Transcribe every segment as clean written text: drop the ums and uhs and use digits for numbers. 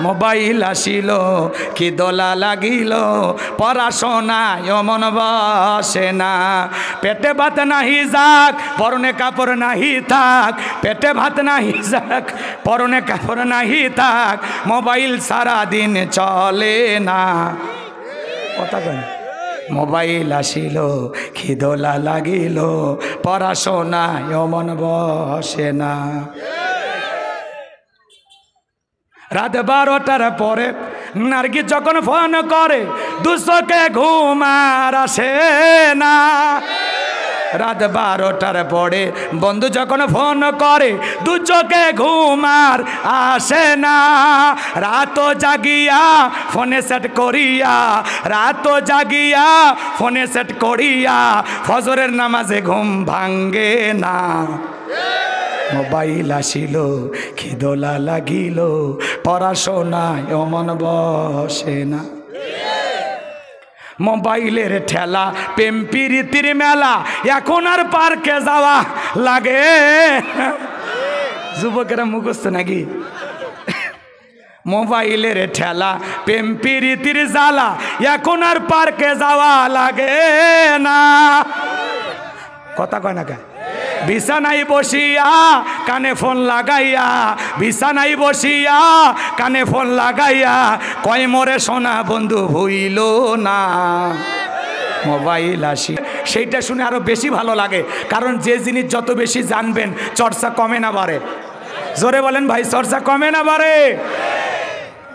Mobile আসিল কি দোলা লাগিল পড়াশোনায় মন বসে না পেটে ভাত নাহি যাক পরনে কাপড় নাহি থাক পেটে ভাত নাহি যাক পরনে কাপড় নাহি থাক মোবাইল সারা দিন চলে না কথা কেন মোবাইল আসিল কি দোলা লাগিল পড়াশোনায় মন বসে না রাত 12টার পরে নার্গিস যখন ফোন করে দুশোকে ঘুমার আসে না রাত 12টার পরে বন্ধু যখন ফোন করে দু চোখে ঘুমার আসে না রাত জাগিয়া ফোনে সেট করিয়া রাত জাগিয়া ফোনে সেট করিয়া ফজরের নামাজে ঘুম ভাঙ্গে না মোবাইল আসিল কি দোলা লাগিল পড়াশোনায় মন বসে না মোবাইলের ঠেলা প্রেম প্রীতির মেলা এখন আর পার্কে যাওয়া লাগে যুবকেরা মুখস্থ নাকি মোবাইলের ঠেলা প্রেম প্রীতির জ্বালা এখন আর পার্কে যাওয়া লাগে না কথা কয় না কে বিছানায় বসিয়া কানে ফোন লাগাইয়া বিছানায় বসিয়া কানে ফোন লাগাইয়া কয় মোরে সোনা বন্ধু হইল না মোবাইল আসি সেইটা শুনে আরো বেশি ভালো লাগে কারণ যে জিনিস যত বেশি জানবেন চর্চা কমে না বাড়ে জোরে বলেন ভাই চর্চা কমে না বাড়ে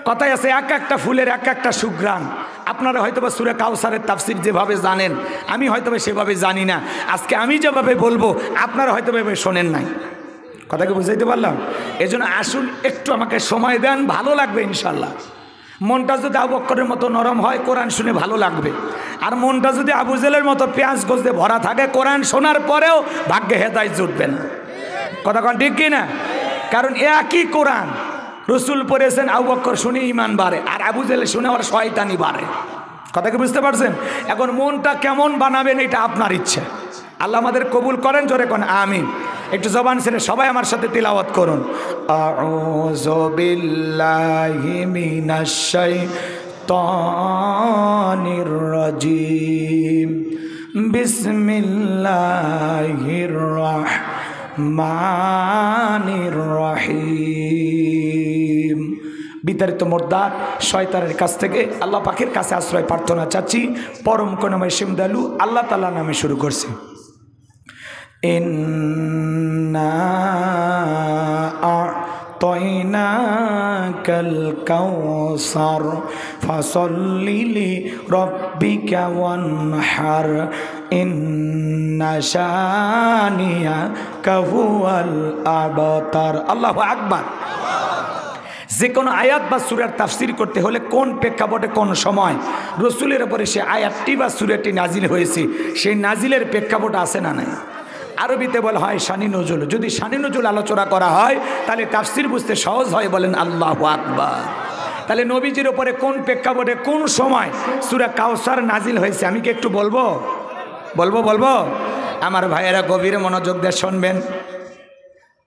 কথাই আছে এক একটা ফুলের এক একটা সুঘ্রাণ আপনারা হয়তোবা সূরা কাউসারের তাফসীর যেভাবে জানেন আমি হয়তোবা সেভাবে জানি না আজকে আমি যেভাবে বলবো আপনারা হয়তোবা শোনেন নাই কথাকে বুঝাইতে পারলাম এজন্য আসুন একটু আমাকে সময় দেন ভালো লাগবে ইনশাল্লাহ মনটা যদি আবু বকরের মতো নরম হয় কোরআন শুনে ভালো লাগবে আর মনটা যদি আবু জেলের মতো পেঁয়াজ গোছতে ভরা থাকে কোরআন শোনার পরেও ভাগ্যে হেদায়েত জুটবে না কথা কোন ঠিক কি না কারণ একই কোরআন রসুল পড়েছেন আবু বকর শুনে ঈমান বাড়ে আর আবু জেল শুনে ওর শয়তানি বাড়ে কথা কি বুঝতে পারছেন এখন মনটা কেমন বানাবেন এটা আপনার ইচ্ছা আল্লাহ আমাদের কবুল করেন জোরে কোন আমিন একটু জবান ছেড়ে সবাই আমার সাথে তিলাওয়াত করুন আউযু বিল্লাহি মিনাশ শাইতানির রাজিম বিসমিল্লাহির রাহমানির রহিম বিতাড়িত মোর্দার শয়তানের কাছ থেকে আল্লাহ পাকের কাছে আশ্রয় প্রার্থনা চাচ্ছি পরম করুণাময় সিমদালু আল্লাহ তাআলা নামে শুরু করছি ইন্না আ'তাইনাকাল কাউসার ফাসাল্লি লিরাব্বিকা ওয়ানহার ইন্না শানিয়াকা হুয়াল আবতার আল্লাহু আকবার যে কোনো আয়াত বা সূরার তাফসীর করতে হলে কোন প্রেক্ষাপটে কোন সময় রসুলের উপরে সে আয়াতটি বা সূরাটি নাজিল হয়েছে সেই নাজিলের প্রেক্ষাপট আছে না নাই আরবিতে বলা হয় শানি নজুল যদি শানি নজুল আলোচনা করা হয় তাহলে তাফসীর বুঝতে সহজ হয় বলেন আল্লাহু আকবার তাহলে নবীজির উপরে কোন প্রেক্ষাপটে কোন সময় সূরা কাউসার নাজিল হয়েছে আমি কি একটু বলবো আমার ভাইয়েরা গভীর মনোযোগ দিয়ে শুনবেন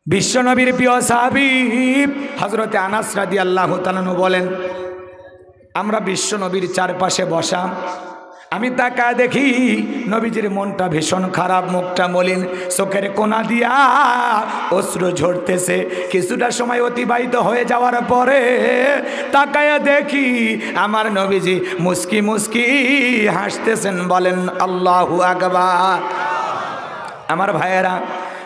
বিশ্বনবীর প্রিয় সাহাবী হযরতে আনাস রাদিয়াল্লাহু তাআলা বলেন আমরা বিশ্বনবীর চারপাশে বসা আমি তাকায় দেখি নবীজির মনটা ভীষণ খারাপ মুখটা মলিন চোখের কোনা দিয়া অশ্রু ঝরতেছে কিছুটা সময় অতিবাহিত হয়ে যাওয়ার পরে তাকায় দেখি আমার নবীজি মুস্কি মুস্কি হাসতেছেন বলেন আল্লাহু আকবার আমার ভাইয়েরা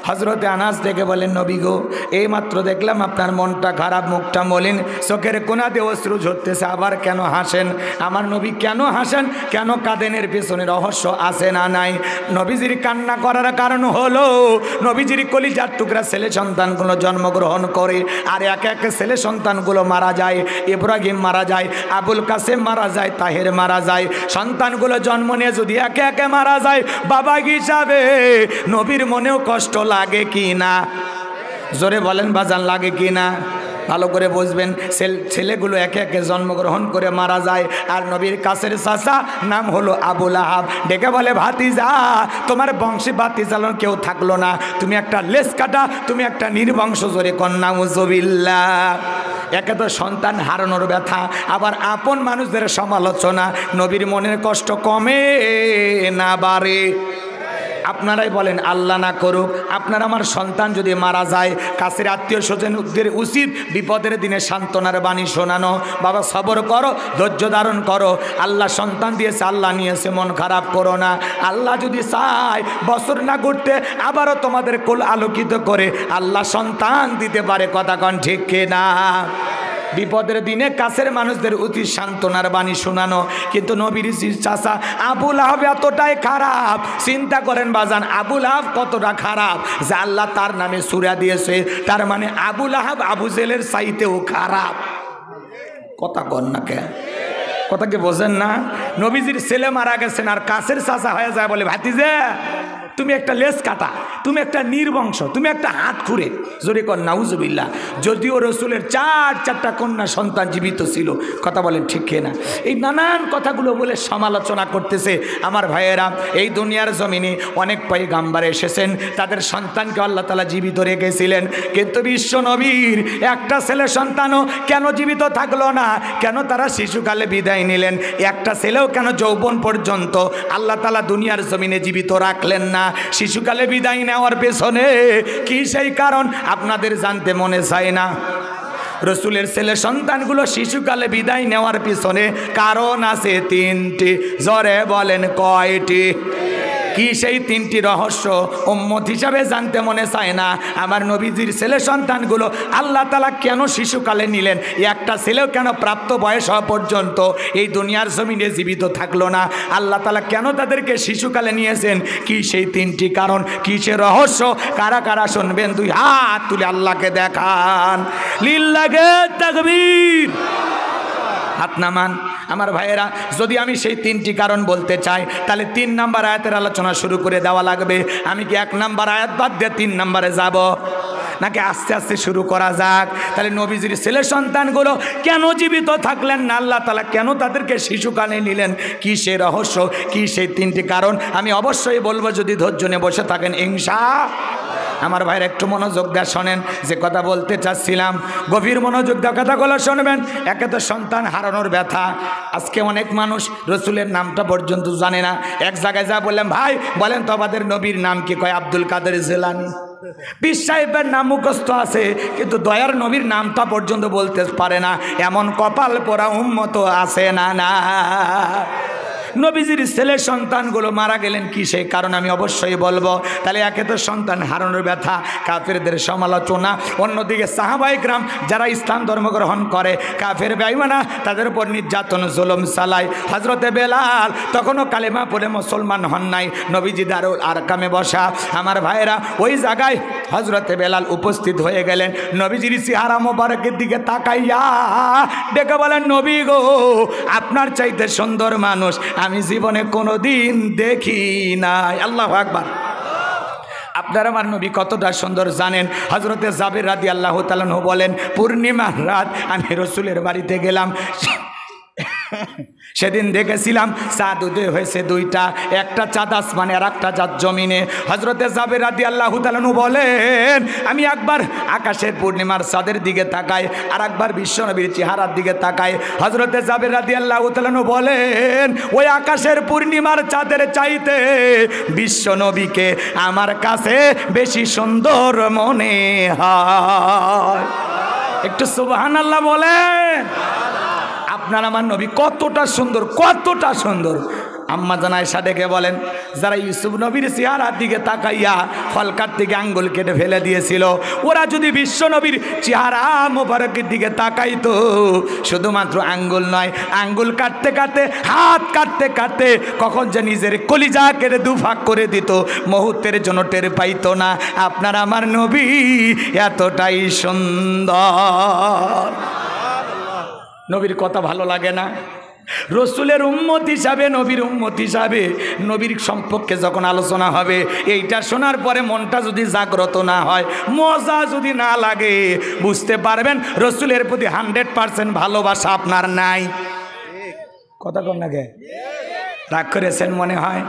হযরতে আনাস দেখে বলেন নবী গো এই মাত্র দেখলাম আপনার মনটা খারাপ মুখটা মলিন চোখের কোনা দিয়ে অশ্রু ঝরতেছে আবার কেন হাসেন আমার নবী কেন হাসেন কেন কাঁদেনের পেছনে রহস্য আছে না নাই নবীজির কান্না করার কারণ হলো নবীজির কলিজার টুকরা ছেলে সন্তানগুলো জন্মগ্রহণ করে আর এক এক ছেলে সন্তানগুলো মারা যায় ইব্রাহিম মারা যায় আবুল কাসেম মারা যায় তাহের মারা যায় সন্তানগুলো জন্ম নিয়ে যদি একে একে মারা যায় বাবা হিসাবে নবীর মনেও কষ্ট লাগে কি না জোরে বলেন বাজান লাগে কি না ভালো করে বুঝবেন। ছেলেগুলো একে একে জন্মগ্রহণ করে মারা যায়। আর নবীর কাছের চাচা নাম হলো আবু লাহাব। ডেকে বলে, ভাতিজা, তোমার বংশে ভাতিজার কেউ থাকলো না, তুমি একটা লেস কাটা, তুমি একটা নির্বংশ, জোরে কন্যা উযুবিল্লাহ। একে তো সন্তান হারানোর ব্যথা, আবার আপন মানুষদের সমালোচনা, নবীর মনের কষ্ট কমে না বাড়ে? আপনারাই বলেন, আল্লাহ না করুক আপনার আমার সন্তান যদি মারা যায়, কাছের আত্মীয় স্বজনদের উচিত বিপদের দিনে সান্ত্বনার বাণী শোনানো। বাবা সবর করো, ধৈর্য ধারণ করো, আল্লাহ সন্তান দিয়েছে, আল্লাহ নিয়েছে, মন খারাপ করো না। আল্লাহ যদি চায় বছর না ঘুরতে আবারও তোমাদের কোল আলোকিত করে আল্লাহ সন্তান দিতে পারে। কথা কন ঠিক কিনা? বিপদের দিনে কাছের মানুষদের অতি সান্ত্বনার বাণী শোনানো। কিন্তু নবীর চাচা আবু লাহাব এতটাই খারাপ, চিন্তা করেন বাজান, আবু লাহাব কতটা খারাপ যে আল্লাহ তার নামে সূরা দিয়েছে। তার মানে আবু লাহাব আবু জেলের চাইতেও খারাপ। কথা কন না কে? কথা কি বোঝেন না? নবীজির ছেলে মারা গেছেন আর কাছের চাচা হয়ে যায়, বলে ভাতিজা তুমি একটা লেস কাটা, তুমি একটা নির্বংশ, তুমি একটা হাত খুঁড়ে, জোরে কর নাউজুবিল্লাহ। যদিও রসুলের চারটা কন্যা সন্তান জীবিত ছিল। কথা বলেন ঠিক কিনা? এই নানান কথাগুলো বলে সমালোচনা করতেছে। আমার ভাইয়েরা, এই দুনিয়ার জমিনে অনেক পয়গাম্বার এসেছেন, তাদের সন্তানকে আল্লাহ তাআলা জীবিত রেখেছিলেন, কিন্তু বিশ্ব নবীর একটা ছেলে সন্তানও কেন জীবিত থাকলো না? কেন তারা শিশুকালে বিদায় নিলেন? একটা ছেলেও কেন যৌবন পর্যন্ত আল্লাহ তাআলা দুনিয়ার জমিনে জীবিত রাখলেন না? শিশুকালে বিদায় নেওয়ার পেছনে কি সেই কারণ আপনাদের জানতে মনে চায় না? রসুলের ছেলে সন্তানগুলো শিশুকালে বিদায় নেওয়ার পিছনে কারণ আছে তিনটি। জোরে বলেন কয়টি? কি সেই তিনটি রহস্য উম্মত হিসাবে জানতে মনে চায় না? আমার নবীজির ছেলে সন্তানগুলো আল্লাহ তাআলা কেন শিশুকালে নিলেন? একটা ছেলেও কেন প্রাপ্ত বয়স হওয়া পর্যন্ত এই দুনিয়ার জমিনে জীবিত থাকলো না? আল্লাহ তাআলা কেন তাদেরকে শিশুকালে নিয়েছেন? কি সেই তিনটি কারণ? কি সে রহস্য? কারা কারা শুনবেন? দুই হাত তুলে আল্লাহকে দেখান। লিল্লাহে তাকবীর। হাত নামান। আমার ভাইয়েরা, যদি আমি সেই তিনটি কারণ বলতে চাই তাহলে 3 নাম্বার আয়াতের আলোচনা শুরু করে দেওয়া লাগবে। আমি কি 1 নাম্বার আয়াত বাদ দিয়ে 3 নাম্বারে যাব, নাকি আস্তে আস্তে শুরু করা যাক? তাহলে নবীজির ছেলে সন্তানগুলো কেন জীবিত থাকলেন না? আল্লাহ তাআলা কেন তাদেরকে শিশুকালে নিলেন? কি সেই রহস্য? কি সেই তিনটি কারণ? আমি অবশ্যই বলবো, যদি ধৈর্য নিয়ে বসে থাকেন ইনশাআল্লাহ। আমার ভাইয়ের একটু মনোযোগ দেওয়া শোনেন, যে কথা বলতে চাচ্ছিলাম, গভীর মনোযোগ দেওয়া কথাগুলো শুনবেন। একে তো সন্তান হারানোর ব্যথা, আজকে অনেক মানুষ রসুলের নামটা পর্যন্ত জানে না। এক জায়গায় যা বললাম, ভাই বলেন তো আমাদের নবীর নাম কি? কয় আব্দুল কাদের জিলানী। পীর সাহেবের নাম মুখস্থ আছে, কিন্তু দয়ার নবীর নামটা পর্যন্ত বলতে পারে না। এমন কপাল পোড়া উম্মত আছে না? না। নবীজির ছেলে সন্তানগুলো মারা গেলেন, কি সেই কারণ আমি অবশ্যই বলবো। তাহলে একে তো সন্তান হারানোর ব্যথা, কাফেরদের সমালোচনা, অন্যদিকে সাহাবায়ে কেরাম যারা ইসলাম ধর্ম গ্রহণ করে, কাফের বেঈমানা তাদের উপর নির্যাতন জুলুম চালায়। হযরতে বেলাল তখনও কালেমা পড়ে মুসলমান হন নাই, নবীজি দারুল আরকামে বসা। আমার ভাইয়েরা, ওই জায়গায় হযরতে বেলাল উপস্থিত হয়ে গেলেন। নবীজির চেহারা মোবারকের দিকে তাকাইয়া ডেকে বলেন, নবী গো, আপনার চাইতে সুন্দর মানুষ আমি জীবনে কোনোদিন দেখি নাই। আল্লাহু আকবার। আপনার আমার নবী কতটা সুন্দর জানেন? হযরতে জাবের রাদিয়াল্লাহু তাআলা আনহু বলেন, পূর্ণিমার রাত আমি রাসূলের বাড়িতে গেলাম, সেদিন দেখেছিলাম চাঁদ উদয় হয়েছে 2টা, একটা চাঁদ আসমানে আর একটা চাঁদ জমিনে। হযরতে জাবের রাদিয়াল্লাহু তাআলা আনহু বলেন, আমি একবার আকাশের পূর্ণিমার চাঁদের দিকে তাকাই, আর একবার বিশ্বনবীর চেহারার দিকে তাকাই। হযরতে জাবের রাদিয়াল্লাহু তাআলা আনহু বলেন, ওই আকাশের পূর্ণিমার চাঁদের চাইতে বিশ্বনবীকে আমার কাছে বেশি সুন্দর মনে হয়। একটু সুবহানাল্লাহ বলেন। আপনার আমার নবী কতটা সুন্দর, কতটা সুন্দর। আম্মা জান আয়েশা ডেকে বলেন, যারা ইউসুফ নবীর চেহারার দিকে তাকাইয়া ফলকার থেকে আঙ্গুল কেটে ফেলে দিয়েছিল, ওরা যদি বিশ্ব নবীর চেহারা মোবারকের দিকে তাকাইতো, শুধুমাত্র আঙ্গুল নয়, আঙ্গুল কাটতে কাটতে, হাত কাটতে কাটতে কখন যে নিজের কলিজা কেটে দুভাগ করে দিত, মুহূর্তের জন্য টের পাইতো না। আপনার আমার নবী এতটাই সুন্দর। নবীর কথা ভালো লাগে না? রসুলের উম্মত হিসাবে, নবীর উম্মত হিসাবে নবীর সম্পর্কে যখন আলোচনা হবে, এইটা শোনার পরে মনটা যদি জাগ্রত না হয়, মজা যদি না লাগে, বুঝতে পারবেন রসুলের প্রতি 100% ভালোবাসা আপনার নাই। কথা কন না গে, রাগ করেছেন মনে হয়?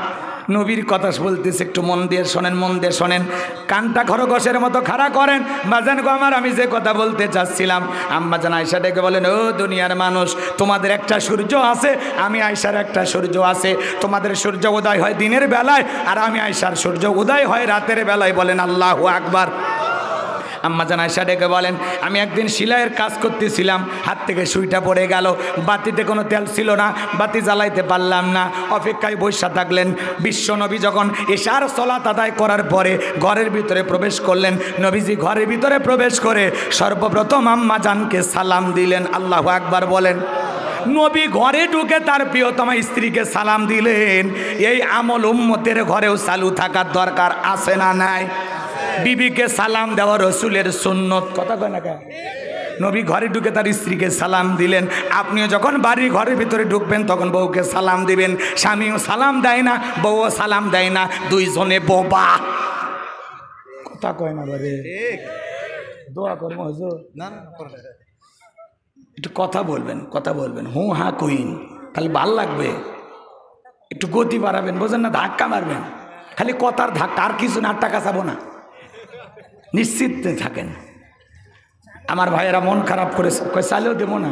নবীর কথা বলতেছে, একটু মন দিয়ে শোনেন, মন দিয়ে শোনেন, কানটা খরগোশের মতো খাড়া করেন। বাজান গো আমার, আমি যে কথা বলতে চাচ্ছিলাম, আম্মা জান আয়েশা ডেকে বলেন, ও দুনিয়ার মানুষ, তোমাদের একটা সূর্য আছে, আমি আয়েশার একটা সূর্য আছে। তোমাদের সূর্য উদয় হয় দিনের বেলায়, আর আমি আয়েশার সূর্য উদয় হয় রাতের বেলায়। বলেন আল্লাহু আকবার। আম্মা জান আয়েশা ডেকে বলেন, আমি একদিন সেলাইয়ের কাজ করতেছিলাম, হাত থেকে সুইটা পড়ে গেল, বাতিতে কোনো তেল ছিল না, বাতি জ্বালাইতে পারলাম না, অপেক্ষায় বসে থাকলেন। বিশ্বনবী যখন এশার সালাত আদায় করার পরে ঘরের ভিতরে প্রবেশ করলেন, নবীজি ঘরের ভিতরে প্রবেশ করে সর্বপ্রথম আম্মা জানকে সালাম দিলেন। আল্লাহু আকবার বলেন। নবী ঘরে ঢুকে তার প্রিয়তমা স্ত্রীকে সালাম দিলেন। এই আমল উম্মতের ঘরেও চালু থাকার দরকার আছে না নাই? বিবিকে সালাম দেওয়া রসুলের সুন্নত। কথা কয় না কেন? নবী ঘরে ঢুকে তার স্ত্রীকে সালাম দিলেন। আপনিও যখন বাড়ির ঘরের ভিতরে ঢুকবেন তখন বউকে সালাম দিবেন। স্বামীও সালাম দেয় না, বউও সালাম দেয় না, দুইজনে বোবা। কথা কয় না বারে, দোয়া করবো হুজুর, একটু কথা বলবেন, কথা বলবেন, হু হা কইন, খালি ভাল লাগবে। একটু গতি বাড়াবেন, বোঝেন না, ধাক্কা মারবেন, খালি কথার ধাক্কা, আর কিছু না, টাকা চাবো না, নিশ্চিত থাকেন। আমার ভাইয়েরা মন খারাপ করে কয় চালেও দেবো না,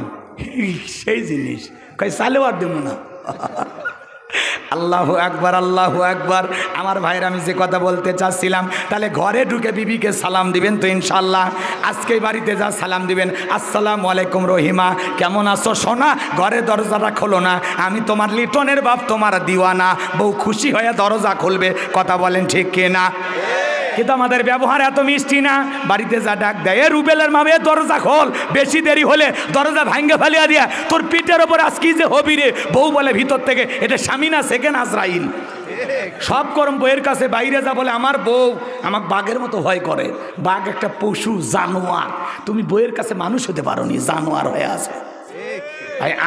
সেই জিনিস কয় চালেও আর দেবো না। আল্লাহু আকবার, আল্লাহু আকবার। আমার ভাইয়েরা, আমি যে কথা বলতে চাচ্ছিলাম, তাহলে ঘরে ঢুকে বিবিকে সালাম দিবেন তো ইনশাল্লাহ। আজকে বাড়িতে যা সালাম দিবেন, আসসালামু আলাইকুম রহিমা, কেমন আছো সোনা, ঘরে দরজাটা খোলো না, আমি তোমার লিটনের বাপ, তোমার দিওয়ানা। বউ খুশি হয়ে দরজা খুলবে। কথা বলেন ঠিক কিনা? কিন্তু আমাদের ব্যবহার এত মিষ্টি না। বাড়িতে যা ডাক দেয়, এ রুবেলের মামে দরজা খোল, বেশি দেরি হলে দরজা ভাঙ্গে ফেলিয়া দিয়া তোর পিঠের ওপর আজ কি যে হবি রে। বউ বলে ভিতর থেকে, এটা স্বামী না সেকেন্ড আজরাইল। সব করম বইয়ের কাছে বাইরে যা বলে, আমার বউ আমাকে বাঘের মতো ভয় করে। বাঘ একটা পশু, জানোয়ার, তুমি বইয়ের কাছে মানুষ হতে পারো নি, জানোয়ার হয়ে আছে।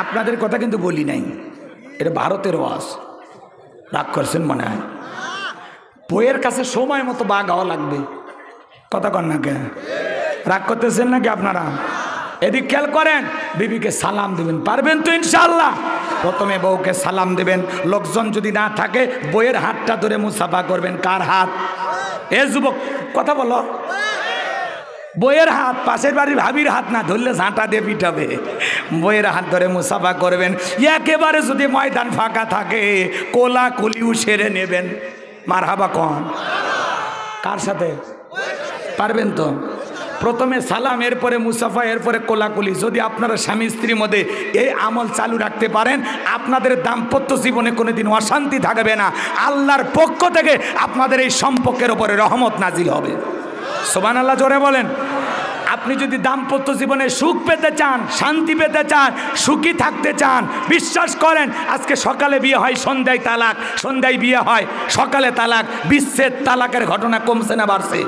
আপনাদের কথা কিন্তু বলি নাই, এটা ভারতের ওয়াজ, রাগ করছেন মনে হয়। বইয়ের কাছে সময় মতো বাঘ হওয়া লাগবে। কথা কন না কেন? রাগ করতেছেন নাকি আপনারা? এদিক খেয়াল করেন, বিবিকে সালাম দিবেন, পারবেন তো ইনশাআল্লাহ? প্রথমে বউকে সালাম দিবেন, লোকজন যদি না থাকে বইয়ের হাতটা ধরে মুসাফা করবেন। কার হাত? এ যুবক কথা বলো, বইয়ের হাত, পাশের বাড়ির ভাবির হাত না, ধরলে ঝাঁটা দিয়ে পিটাবে। বইয়ের হাত ধরে মুসাফা করবেন। একেবারে যদি ময়দান ফাঁকা থাকে, কোলা কুলিও সেরে নেবেন। মারহাবা কন। কার সাথে? পারবেন তো? প্রথমে সালাম, এরপরে মুসাফা, এরপরে কোলাকুলি। যদি আপনারা স্বামী স্ত্রীর মধ্যে এই আমল চালু রাখতে পারেন, আপনাদের দাম্পত্য জীবনে কোনোদিন অশান্তি থাকবে না। আল্লাহর পক্ষ থেকে আপনাদের এই সম্পর্কের উপরে রহমত নাজিল হবে। সুবহানাল্লাহ, জোরে বলেন। আপনি যদি দাম্পত্য জীবনে সুখ পেতে চান, শান্তি পেতে চান, সুখী থাকতে চান, বিশ্বাস করেন, আজকে সকালে বিয়ে হয়, সন্ধ্যায় তালাক, সন্ধ্যায় বিয়ে হয়, সকালে তালাক, বিচ্ছেদ, তালাকের ঘটনা কমছে না বাড়ছে?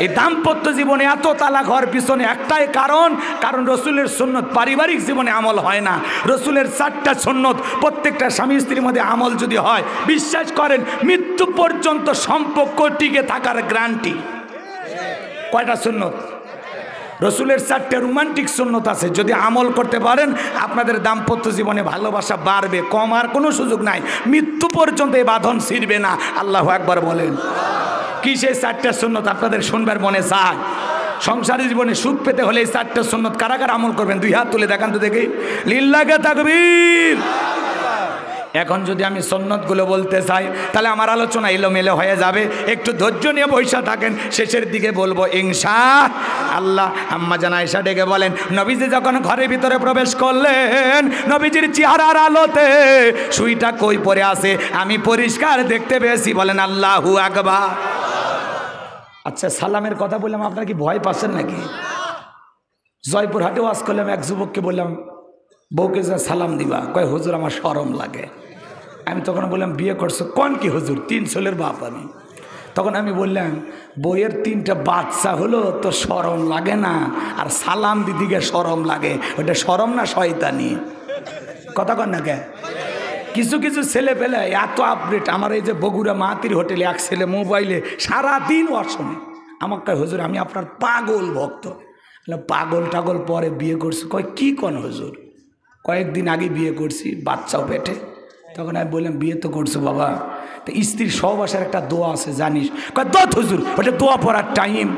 এই দাম্পত্য জীবনে এত তালাক হওয়ার পিছনে একটাই কারণ রসুলের সুন্নত পারিবারিক জীবনে আমল হয় না। রসুলের 4টা সুন্নত প্রত্যেকটা স্বামী স্ত্রীর মধ্যে আমল যদি হয়, বিশ্বাস করেন মৃত্যু পর্যন্ত সম্পর্ক টিকে থাকার গ্যারান্টি। কয়টা সুন্নত? রসুলের 4টে রোমান্টিক সুন্নত আছে। যদি আমল করতে পারেন, আপনাদের দাম্পত্য জীবনে ভালোবাসা বাড়বে, কমার কোনো সুযোগ নাই, মৃত্যু পর্যন্ত এই বাঁধন ছিঁড়বে না। আল্লাহু আকবার বলেন। কি সেই 4টা সুন্নত আপনাদের শুনবার মনে চায়? সংসারী জীবনে সুখ পেতে হলে এই 4টা সুন্নত কারা কারা আমল করবেন? 2 হাত তুলে দেখান তো দেখি। লিল্লাহে তাকবীর। এখন যদি আমি সুন্নতগুলো বলতে চাই, তাহলে আমার আলোচনা এলোমেলো হয়ে যাবে। একটু ধৈর্য নিয়ে বসে থাকেন, শেষের দিকে বলবো ইনশাআল্লাহ। আম্মা জান আয়েশা ডেকে বলেন, নবীজি যখন ঘরের ভিতরে প্রবেশ করলেন, নবীজির চেহারার আলোতে সুইটা কই পড়ে আছে আমি পরিষ্কার দেখতে পেয়েছি। বলেন আল্লাহু আকবার। আচ্ছা, সালামের কথা বললাম, আপনারা কি ভয় পাচ্ছেন নাকি? জয়পুরহাটে ওয়াজ করলাম, এক যুবককে বললাম, বউকে যা সালাম দিবা, কয় হুজুর আমার শরম লাগে। আমি তখন বললাম, বিয়ে করছো? কোন কি হুজুর, 3 ছেলের বাপ আমি। তখন আমি বললাম, বইয়ের 3টা বাচ্চা হলো তো শরম লাগে না, আর সালাম দিদিকে শরম লাগে, ওটা শরম না শয়তানি? কথা কন না কে? কিছু কিছু ছেলে পেলে এত আপডেট। আমার এই যে বগুড়া মাহাতির হোটেলে এক ছেলে মোবাইলে সারাদিন ওয়ার শোনে। আমাকে হুজুর আমি আপনার পাগল ভক্ত। পাগল টাগল পরে বিয়ে করছি। কয় কি কোন হুজুর? কয়েকদিন আগে বিয়ে করছি, বাচ্চাও পেটে। তখন আমি বললাম বিয়ে তো করছো বাবা, তো স্ত্রীর সহবাসের একটা দোয়া আছে জানিস? কয় দোয়া হুজুর, ওটা দোয়া পড়ার টাইম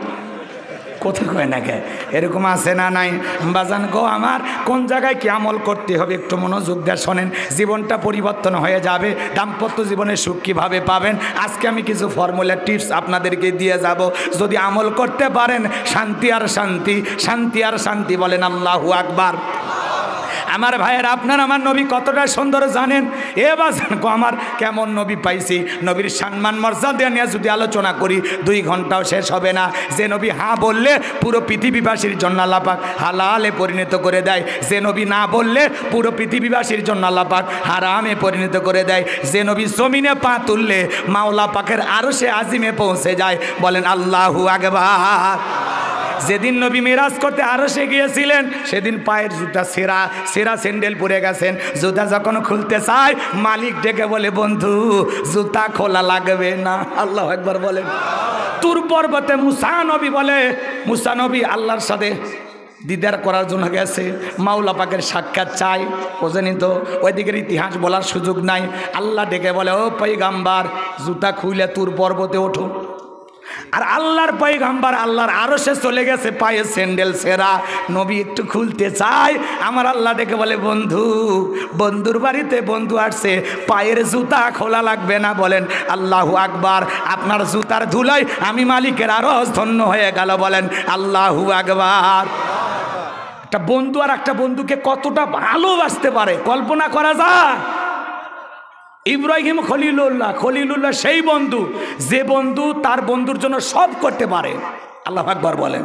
কোথায় কয় না কে? এরকম আছে না নাই? বাজান গো আমার, কোন জায়গায় কি আমল করতে হবে একটু মনোযোগ দিয়ে শোনেন। জীবনটা পরিবর্তন হয়ে যাবে। দাম্পত্য জীবনে সুখ কীভাবে পাবেন আজকে আমি কিছু ফর্মুলা টিপস আপনাদেরকে দিয়ে যাব। যদি আমল করতে পারেন শান্তি আর শান্তি, শান্তি আর শান্তি। বলেন আল্লাহু আকবার। আমার ভাইয়ের আপনার আমার নবী কতটা সুন্দর জানেন? এ বাজান গো আমার, কেমন নবী পাইছি। নবীর সম্মান মর্যাদা নিয়ে যদি আলোচনা করি 2 ঘন্টাও শেষ হবে না। যে নবী হ্যাঁ বললে পুরো পৃথিবীবাসীর জন্য আল্লাহ পাক হালালে পরিণত করে দেয়। যে নবী না বললে পুরো পৃথিবীবাসীর জন্য আল্লাহ পাক হারামে পরিণত করে দেয়। যে নবী জমিনে পা তুললে মাওলা পাকের আরশে আজিমে পৌঁছে যায়। বলেন আল্লাহু আকবার। যেদিন নবী মিরাজ করতে আরশে গিয়েছিলেন সেদিন পায়ের জুতা সেরা স্যান্ডেল পরে গেছেন। জুতা যখন খুলতে চায় মালিক ডেকে বলে বন্ধু জুতা খোলা লাগবে না। আল্লাহু আকবার বলেন। তুর পর্বতে মুসা নবী বলে, মুসা নবী আল্লাহর সাথে দিদার করার জন্য গেছে, মাওলা পাকের সাক্ষাৎ চাই। বোঝেনি তো? ওই দিকের ইতিহাস বলার সুযোগ নাই। আল্লাহ ডেকে বলে ও পয়গাম্বার জুতা খুইলে তুর পর্বতে ওঠো। আর আল্লাহর পয়গাম্বার আল্লাহর আরশে চলে গেছে, পায়ে স্যান্ডেল সেরা। নবী একটু খুলতে চায়, আমার আল্লাহ ডেকে বলে বন্ধু, বন্ধুর বাড়িতে বন্ধু আসছে, পায়ের জুতা খোলা লাগবে না। বলেন আল্লাহু আকবার। আপনার জুতার ধুলাই আমি মালিকের আরশ ধন্য হয়ে গেল। বলেন আল্লাহু আকবার। একটা বন্ধু আর একটা বন্ধুকে কতটা ভালোবাসতে পারে কল্পনা করা যায়? ইব্রাহিম খলিলুল্লাহ সেই বন্ধু যে বন্ধু তার বন্ধুর জন্য সব করতে পারে। আল্লাহু আকবার বলেন।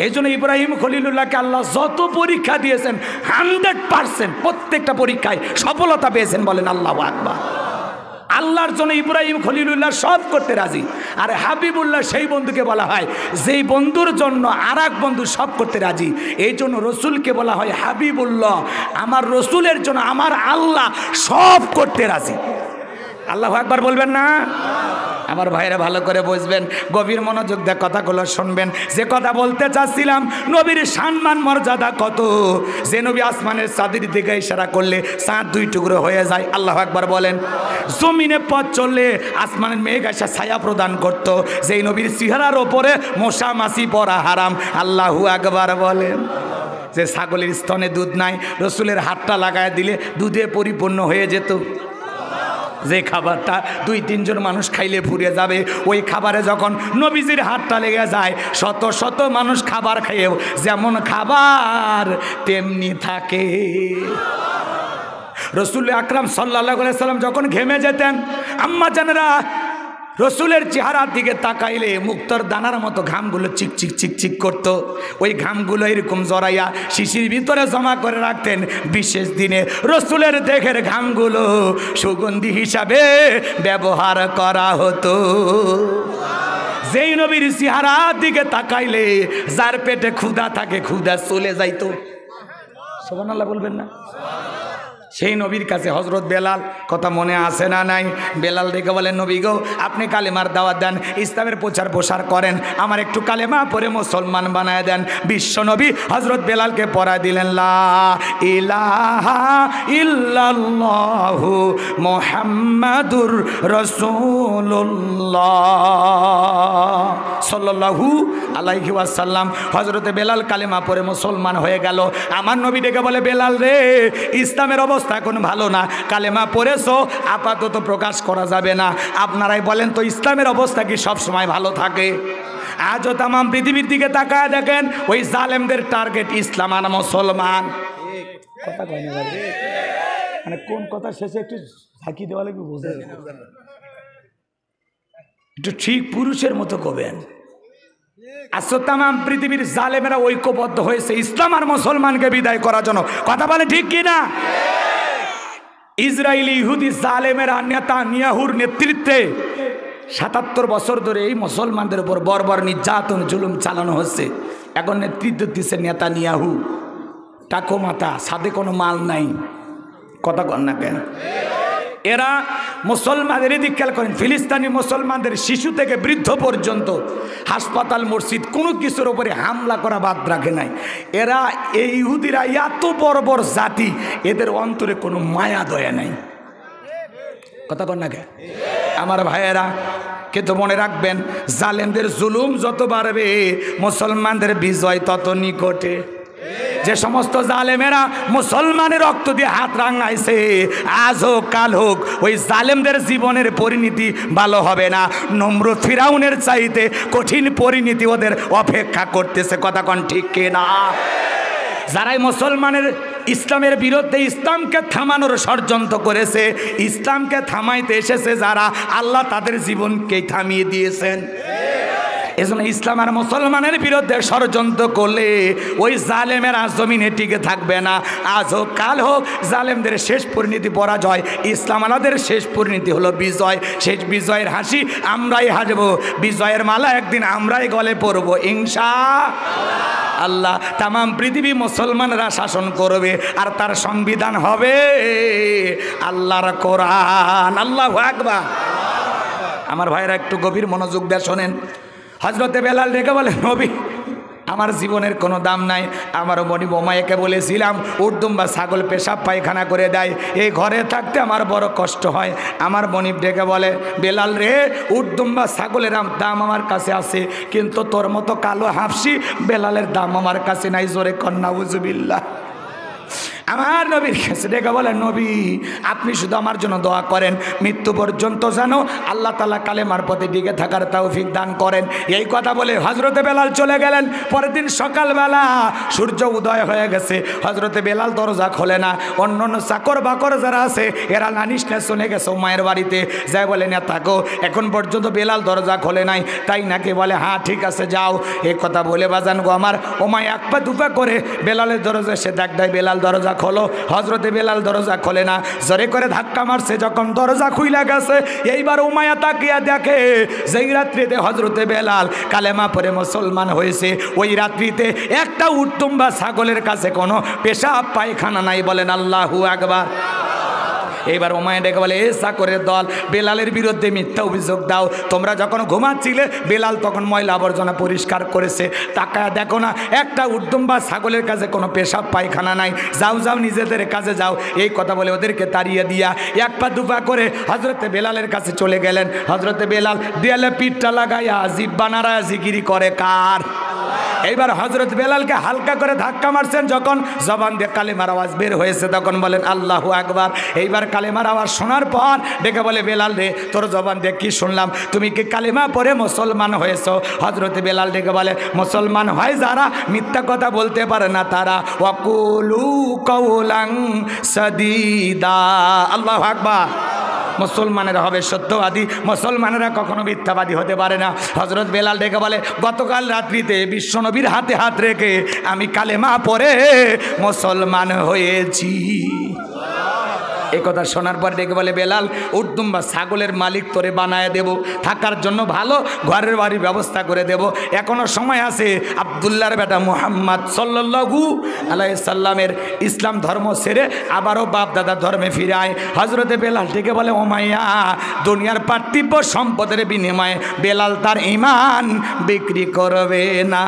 এই জন্য ইব্রাহিম খলিলুল্লাহকে আল্লাহ যত পরীক্ষা দিয়েছেন 100% প্রত্যেকটা পরীক্ষায় সফলতা পেয়েছেন। বলেন আল্লাহু আকবার। আল্লাহর জন্য ইব্রাহিম খলিলুল্লাহ সব করতে রাজি। আর হাবিবুল্লাহ সেই বন্ধুকে বলা হয় যেই বন্ধুর জন্য আর এক বন্ধু সব করতে রাজি। এই জন্য রসুলকে বলা হয় হাবিবুল্লাহ। আমার রসুলের জন্য আমার আল্লাহ সব করতে রাজি। আল্লাহু আকবার বলবেন না? আমার ভাইরা ভালো করে বুঝবেন, গভীর মনোযোগ দিয়ে কথাগুলো শুনবেন। যে কথা বলতে চাচ্ছিলাম, নবীর সম্মান মর্যাদা কত। যে নবী আসমানের চাঁদের দিকে ইশারা করলে চাঁদ 2 টুকরো হয়ে যায়। আল্লাহু আকবার বলেন। জমিনে পথ চললে আসমানের মেঘ এসে ছায়া প্রদান করত। যেই নবীর চেহারার ওপরে মশা মাছি পড়া হারাম। আল্লাহু আকবার বলেন। যে ছাগলের স্তনে দুধ নাই, রসুলের হাতটা লাগায় দিলে দুধে পরিপূর্ণ হয়ে যেত। যে খাবারটা 2-3 জন মানুষ খাইলে ফুরিয়ে যাবে, ওই খাবারে যখন নবীজির হাতটা লেগে যায় শত শত মানুষ খাবার খাইয়েও যেমন খাবার তেমনি থাকে। রসুল আকরাম সাল্লাল্লাহু আলাইহি সাল্লাম যখন ঘেমে যেতেন, আম্মা জানেরা রসুলের চেহারার দিকে তাকাইলে মুক্তর দানার মতো ঘামগুলো চিকচিক চিকচিক করতো। ওই ঘামগুলো এরকম জড়াইয়া শিশির ভিতরে জমা করে রাখতেন। বিশেষ দিনে রসুলের দেহের ঘামগুলো সুগন্ধি হিসাবে ব্যবহার করা হতো। যেই নবীর চেহারার দিকে তাকাইলে যার পেটে ক্ষুধা থাকে ক্ষুধা চলে যাইতো। সুবহানাল্লাহ বলবেন না? সেই নবীর কাছে হযরত বেলাল, কথা মনে আছে না নাই? বেলাল দেখে বলেন নবী গো আপনি কালেমার দাওয়াত দেন, ইসলামের প্রচার প্রসার করেন, আমার একটু কালেমা পড়ে মুসলমান বানায় দেন। বিশ্ব নবী হযরত বেলালকে পড়া দিলেন লা ইলাহা ইল্লাল্লাহু মুহাম্মাদুর রাসূলুল্লাহ সাল্লাল্লাহু আলাইহি ওয়াসাল্লাম। হযরতে বেলাল কালেমা পড়ে মুসলমান হয়ে গেল। আমার নবী ডেকে বলে বেলাল রে, ইসলামের অবস্থা এখন ভালো না, কালেমা পড়েছো আপাতত প্রকাশ করা যাবে না। আপনারাই বলেন তো ইসলামের অবস্থা কি সব সময় ভালো থাকে? আজও তাম পৃথিবীর দিকে তাকায় দেখেন, ওই জালেমদের টার্গেট ইসলাম আর মুসলমান। কথা কয় না মানে কোন কথা শেষে একটু ঝাঁকি দেওয়া লাগবে, বুঝলেন? একটু ঠিক পুরুষের মতো কবেন। আসলে তাম পৃথিবীর জালেমেরা ঐক্যবদ্ধ হয়েছে ইসলাম আর মুসলমানকে বিদায় করার জন্য। কথা বলে ঠিক কিনা? ইসরায়েলি ইহুদি জালেমেরা নেতানিয়াহুর নেতৃত্বে ৭৭ বছর ধরে এই মুসলমানদের উপর বর্বর নির্যাতন জুলুম চালানো হচ্ছে। এখন নেতৃত্ব দিচ্ছে নেতানিয়াহু, টাকো মাথা, সাথে কোনো মাল নাই। কথা কন না কেন? এরা মুসলমানদের দিক খেয়াল করেন, ফিলিস্তিনি মুসলমানদের শিশু থেকে বৃদ্ধ পর্যন্ত হাসপাতাল মসজিদ কোনো কিছুর উপরে হামলা করা বাদ রাখে নাই। এরা এই ইহুদিরা এত বর্বর জাতি, এদের অন্তরে কোনো মায়া দয়া নাই। কথা কন না কেন আমার ভাইয়েরা? কিন্তু মনে রাখবেন, জালেমদের জুলুম যত বাড়বে মুসলমানদের বিজয় তত নিকটে। যে সমস্ত জালেমেরা মুসলমানের রক্ত দিয়ে হাত রাঙাইছে, আজ হোক কাল হোক ওই জালেমদের জীবনের পরিণতি ভালো হবে না। নমরুদ ফিরাউনের চাইতে কঠিন পরিণতি ওদের অপেক্ষা করতেছে। কথা কন ঠিক কিনা? যারাই মুসলমানের ইসলামের বিরুদ্ধে ইসলামকে থামানোর ষড়যন্ত্র করেছে, ইসলামকে থামাইতে এসেছে যারা, আল্লাহ তাদের জীবনকে থামিয়ে দিয়েছেন। এজন্য ইসলাম আর মুসলমানের বিরুদ্ধে ষড়যন্ত্র করলে ওই জালেমের জমিনে টিকে থাকবে না। আজ হোক কাল হোক জালেমদের শেষ পরিণতি পরাজয়, ইসলাম আলাদের শেষ পরিণতি হলো বিজয়। শেষ বিজয়ের হাসি আমরাই হাসব, বিজয়ের মালা একদিন আমরাই গলে পরব ইনশাআল্লাহ। তাম পৃথিবী মুসলমানরা শাসন করবে, আর তার সংবিধান হবে আল্লাহর কোরআন। আল্লাহু আকবার। আমার ভাইরা একটু গভীর মনোযোগ দিয়ে শোনেন। হযরতে বেলাল ডেকে বলে, নবী আমার জীবনের কোনো দাম নাই। আমার মনি বোমাইকে বলেছিলাম উর্দুম বা ছাগল পেশাব পায়খানা করে দেয়, এই ঘরে থাকতে আমার বড় কষ্ট হয়। আমার মনিব ডেকে বলে, বেলাল রে, উর্দুম বা ছাগলের দাম আমার কাছে আছে, কিন্তু তোর মতো কালো হাফসি বেলালের দাম আমার কাছে নাই। জোরে কন্যা উজুবিল্লাহ। আমার নবীর কাছে ডেকে বলে, নবী আপনি শুধু আমার জন্য দোয়া করেন, মৃত্যু পর্যন্ত যেন আল্লাহ তাআলা কালেমার পথে টিকে থাকার তৌফিক দান করেন। এই কথা বলে হযরতে বেলাল চলে গেলেন। পরের দিন সকালবেলা সূর্য উদয় হয়ে গেছে, হযরতে বেলাল দরজা খোলে না। অন্য অন্য চাকর বাকর যারা আছে এরা নানিস না শুনে গেছে মায়ের বাড়িতে, যাই বলে না থাকো, এখন পর্যন্ত বেলাল দরজা খোলে নাই। তাই নাকি বলে, হ্যাঁ ঠিক আছে যাও। এই কথা বলে বাজান গো আমার, ওমায় এক পা দুপা করে বেলালের দরজা সে ডাক দেয়, বেলাল দরজা খোলো। হযরতে বেলাল দরজা খোলে না, জোরে করে ধাক্কা মারছে। যখন দরজা খুইলা গেছে, এইবার উমাইয়া তাকিয়া দেখে যেই রাত্রিতে হযরতে বেলাল কালেমা পড়ে মুসলমান হয়েছে, ওই রাত্রিতে একটা উট্টুম বা ছাগলের কাছে কোনো পেশাব পায়খানা নাই। বলেন আল্লাহু আকবার। এইবার ওমায় ডেকে বলে, এ চাকরের দল, বেলালের বিরুদ্ধে মিথ্যা অভিযোগ দাও। তোমরা যখন ঘুমাচ্ছিলে বেলাল তখন ময়লা আবর্জনা পরিষ্কার করেছে, তাকায় দেখো না একটা উর্দুম বা ছাগলের কাছে কোনো পেশাব পায়খানা নাই। যাও যাও নিজেদের কাজে যাও। এই কথা বলে ওদেরকে তাড়িয়ে দিয়া এক পা দুপা করে হযরতে বেলালের কাছে চলে গেলেন। হযরতে বেলাল দেয়ালে পিঠটা লাগাইয়া জিব্বা নাড়ায়া জিকিরি করে কার? এইবার হযরত বেলালকে হালকা করে ধাক্কা মারছেন, যখন জবান দিয়ে কালেমার আওয়াজ বের হয়েছে তখন বলেন আল্লাহু আকবার। এইবার কালেমার আওয়াজ শোনার পর ডেকে বলে, বেলাল রে তোর জবান দিয়ে কি শুনলাম, তুমি কি কালেমা পড়ে মুসলমান হয়েছ? হযরত বেলাল ডেকে বলে, মুসলমান হয় যারা মিথ্যা কথা বলতে পারে না তারা। ওয়াকুলু কাওলান সাদীদা। আল্লাহু আকবার। মুসলমানেরা হবে সত্যবাদী, মুসলমানেরা কখনো মিথ্যাবাদী হতে পারে না। হযরত বেলাল ডেকে বলে, গতকাল রাত্রিতে বিশ্বনবীর হাতে হাত রেখে আমি কালেমা পড়ে মুসলমান হয়েছি। এই কথা শোনার পর ডেকে বলে, বেলাল উর্দুম বা ছাগলের মালিক তোরে বানায় দেব, থাকার জন্য ভালো ঘরের বাড়ির ব্যবস্থা করে দেব। এখনো সময় আছে। আব্দুল্লাহর বেটা মুহাম্মদ সাল্লাল্লাহু আলাইহি সাল্লামের ইসলাম ধর্ম ছেড়ে আবারও বাপ দাদার ধর্মে ফিরে আয়। হযরতে বেলাল ডেকে বলে, ওমাইয়া দুনিয়ার পার্থিব সম্পদের বিনিময়ে বেলাল তার ঈমান বিক্রি করবে না।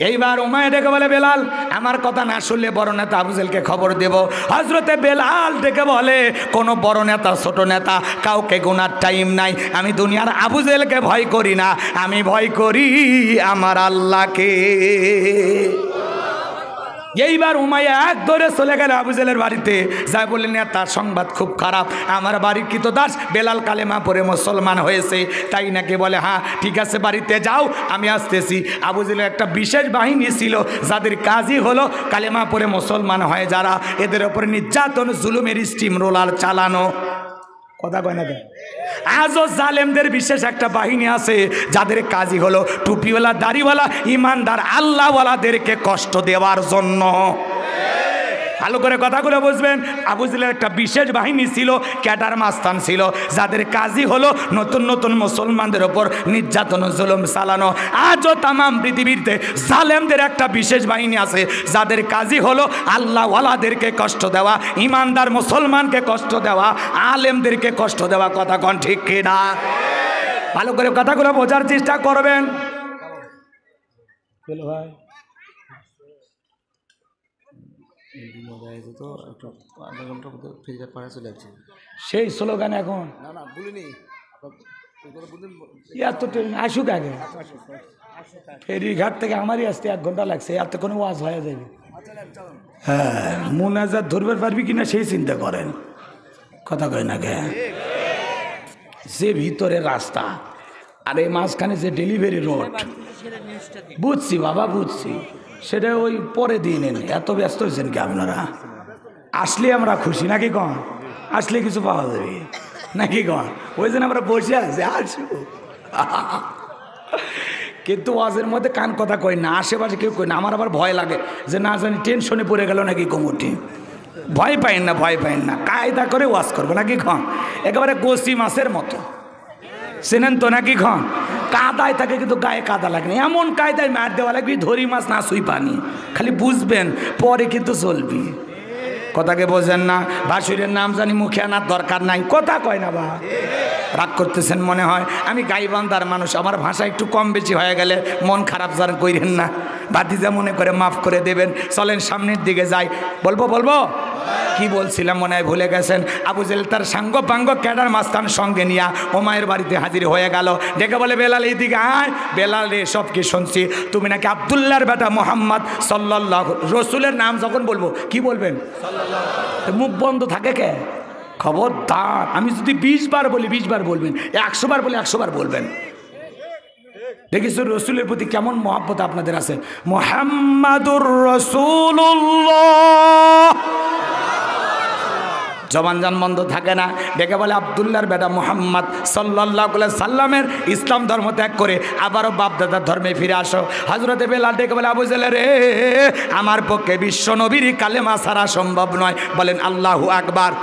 এইবার উমাইয়া ডেকে বলে, বেলাল আমার কথা না শুনলে বড় নেতা আবু জেহেলকে খবর দেব। হযরতে বেলাল ডেকে বলে, কোনো বড় নেতা ছোট নেতা কাউকে গোনার টাইম নাই। আমি দুনিয়ার আবু জেহেলকে ভয় করি না, আমি ভয় করি আমার আল্লাহকে। এইবার উমাইয়া এক দৌড়ে চলে গেল আবু জেহেলের বাড়িতে, যাই বললেন তার সংবাদ খুব খারাপ, আমার বাড়ির কৃতদাস বেলাল কালেমা পড়ে মুসলমান হয়েছে। তাই নাকি বলে, হ্যাঁ ঠিক আছে বাড়িতে যাও আমি আসতেছি। আবু জেহেলের একটা বিশেষ বাহিনী ছিল যাদের কাজই হলো কালেমা পড়ে মুসলমান হয় যারা, এদের ওপর নির্যাতন জুলুমের স্টিম রোলার চালানো। কথা কয় না কেন? আজও জালেমদের বিশেষ একটা বাহিনী আছে যাদের কাজই হলো টুপিওয়ালা দাড়িওয়ালা ইমানদার আল্লাহওয়ালাদেরকে কষ্ট দেওয়ার জন্য। ভালো করে কথাগুলো বুঝবেন। আবু জেহেলের একটা বিশেষ বাহিনী ছিল, ক্যাডার মাস্তান ছিল, যাদের কাজই হলো নতুন নতুন মুসলমানদের ওপর নির্যাতন জুলুম চালানো। আজও তামাম পৃথিবীতে জালেমদের একটা বিশেষ বাহিনী আছে, যাদের কাজই হলো আল্লাহ ওয়ালাদেরকে কষ্ট দেওয়া, ইমানদার মুসলমানকে কষ্ট দেওয়া, আলেমদেরকে কষ্ট দেওয়া। কথা কোন ঠিক কিনা? ভালো করে কথাগুলো বোঝার চেষ্টা করবেন। ভাই সেই স্লোগান এখন এত ট্রেন আসুক আগে, ফেরিঘাট থেকে আমারই আসতে 1 ঘন্টা লাগছে, এত কোনো ওয়াজ হয়ে যাবে। হ্যাঁ, মোনাজাত ধরবে পারবি কিনা সেই চিন্তা করেন। কথা কয় না কে? যে ভিতরে রাস্তা আর এই মাঝখানে যে ডেলিভারি রোড, বুঝছি বাবা বুঝছি, সেটা ওই পরে দিয়ে নেন। এত ব্যস্ত হয়েছেন কি আপনারা? আসলে আমরা খুশি নাকি কন? আসলে কিছু পাওয়া যাবে নাকি কন? ওই জন্য আমরা বসে আছি, আসবো। কিন্তু ওয়াজের মধ্যে কান কথা কই না, আশেপাশে কেউ কই না। আমার আবার ভয় লাগে যে না জানি টেনশনে পড়ে গেল নাকি কোমরটি। ভয় পাইন না, ভয় পাইন না, কায়দা করে ওয়াজ করবো নাকি খন? একেবারে কচি মাছের মতো, চেনেন তো নাকি খন? কাদায় থাকে কিন্তু গায়ে কাদা লাগে না, এমন কায়দায় মার দেওয়া লাগবে ধরি মাছ না সুই পানি। খালি বুঝবেন, পরে কিন্তু চলবি। কথাকে বোঝেন না? ভাসুরের নাম জানি মুখে আনার দরকার নাই। কথা কয় না বা? রাগ করতেছেন মনে হয়। আমি গাইবান্ধার মানুষ, আমার ভাষা একটু কম বেশি হয়ে গেলে মন খারাপ যার কইরেন না। ভাতিজা মনে করে মাফ করে দেবেন। চলেন সামনের দিকে যাই। বলবো কি বলছিলাম মনে হয় ভুলে গেছেন। আবু জেহেল তার সাঙ্গ পাঙ্গ ক্যাডার মাস্তান সঙ্গে নিয়া ওমায়ের বাড়িতে হাজির হয়ে গেল। ডেকে বলে, বেলাল এইদিকে আয়। বেলাল রে, সব কি শুনছি, তুমি নাকি আব্দুল্লাহর বেটা মুহাম্মদ সাল্লাল্লাহু, রসুলের নাম যখন বলবো কি বলবেন? মুখ বন্ধ থাকে কে? খবরদার, আমি যদি 20 বার বলি 20 বার বলবেন, 100 বার বলি 100 বার বলবেন। দেখিস রসুলের প্রতি কেমন মহব্বত আপনাদের আছে। মুহাম্মাদুর রাসূলুল্লাহ, জবান জান বন্ধ থাকে না। ডেকে বলে, আব্দুল্লাহর বেটা মুহাম্মদ সাল্লাল্লাহু আলাইহি সাল্লামের ইসলাম ধর্ম ত্যাগ করে আবারও বাপদাদার ধর্মে ফিরে আসো। হযরতে বেলাল ডেকে বলে, আবু জেহেল রে, আমার পক্ষে বিশ্ব নবীর কালেমা ছাড়া সম্ভব নয়। বলেন আল্লাহু আকবার।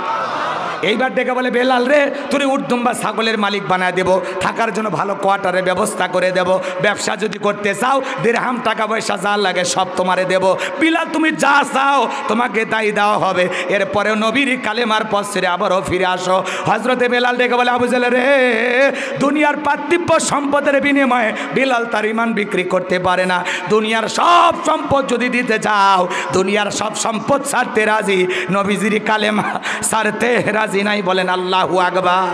এইবার ডেকে বলে, বেলাল রে, তুই উর্দুম্বা ছাগলের মালিক বানায় দেব, থাকার জন্য ভালো কোয়ার্টারের ব্যবস্থা করে দেব, ব্যবসা যদি করতে চাও দিরহাম টাকা পয়সা যা লাগে সব তোমারে দেব। বিলাল, তুমি যা চাও তোমাকে তাই দেওয়া হবে। এরপরে নবীর কালেমার পথ ছেড়ে আবারও ফিরে আসো। হযরতে বেলাল ডেকে বলে, আবু জেহেল রে, দুনিয়ার পার্থিব সম্পদের বিনিময়ে বিলাল তার ঈমান বিক্রি করতে পারে না। দুনিয়ার সব সম্পদ যদি দিতে চাও, দুনিয়ার সব সম্পদ ছাড়তে রাজি, নবীজির কালেমা ছাড়তে রাজি নাই। বলেন আল্লাহু আকবার।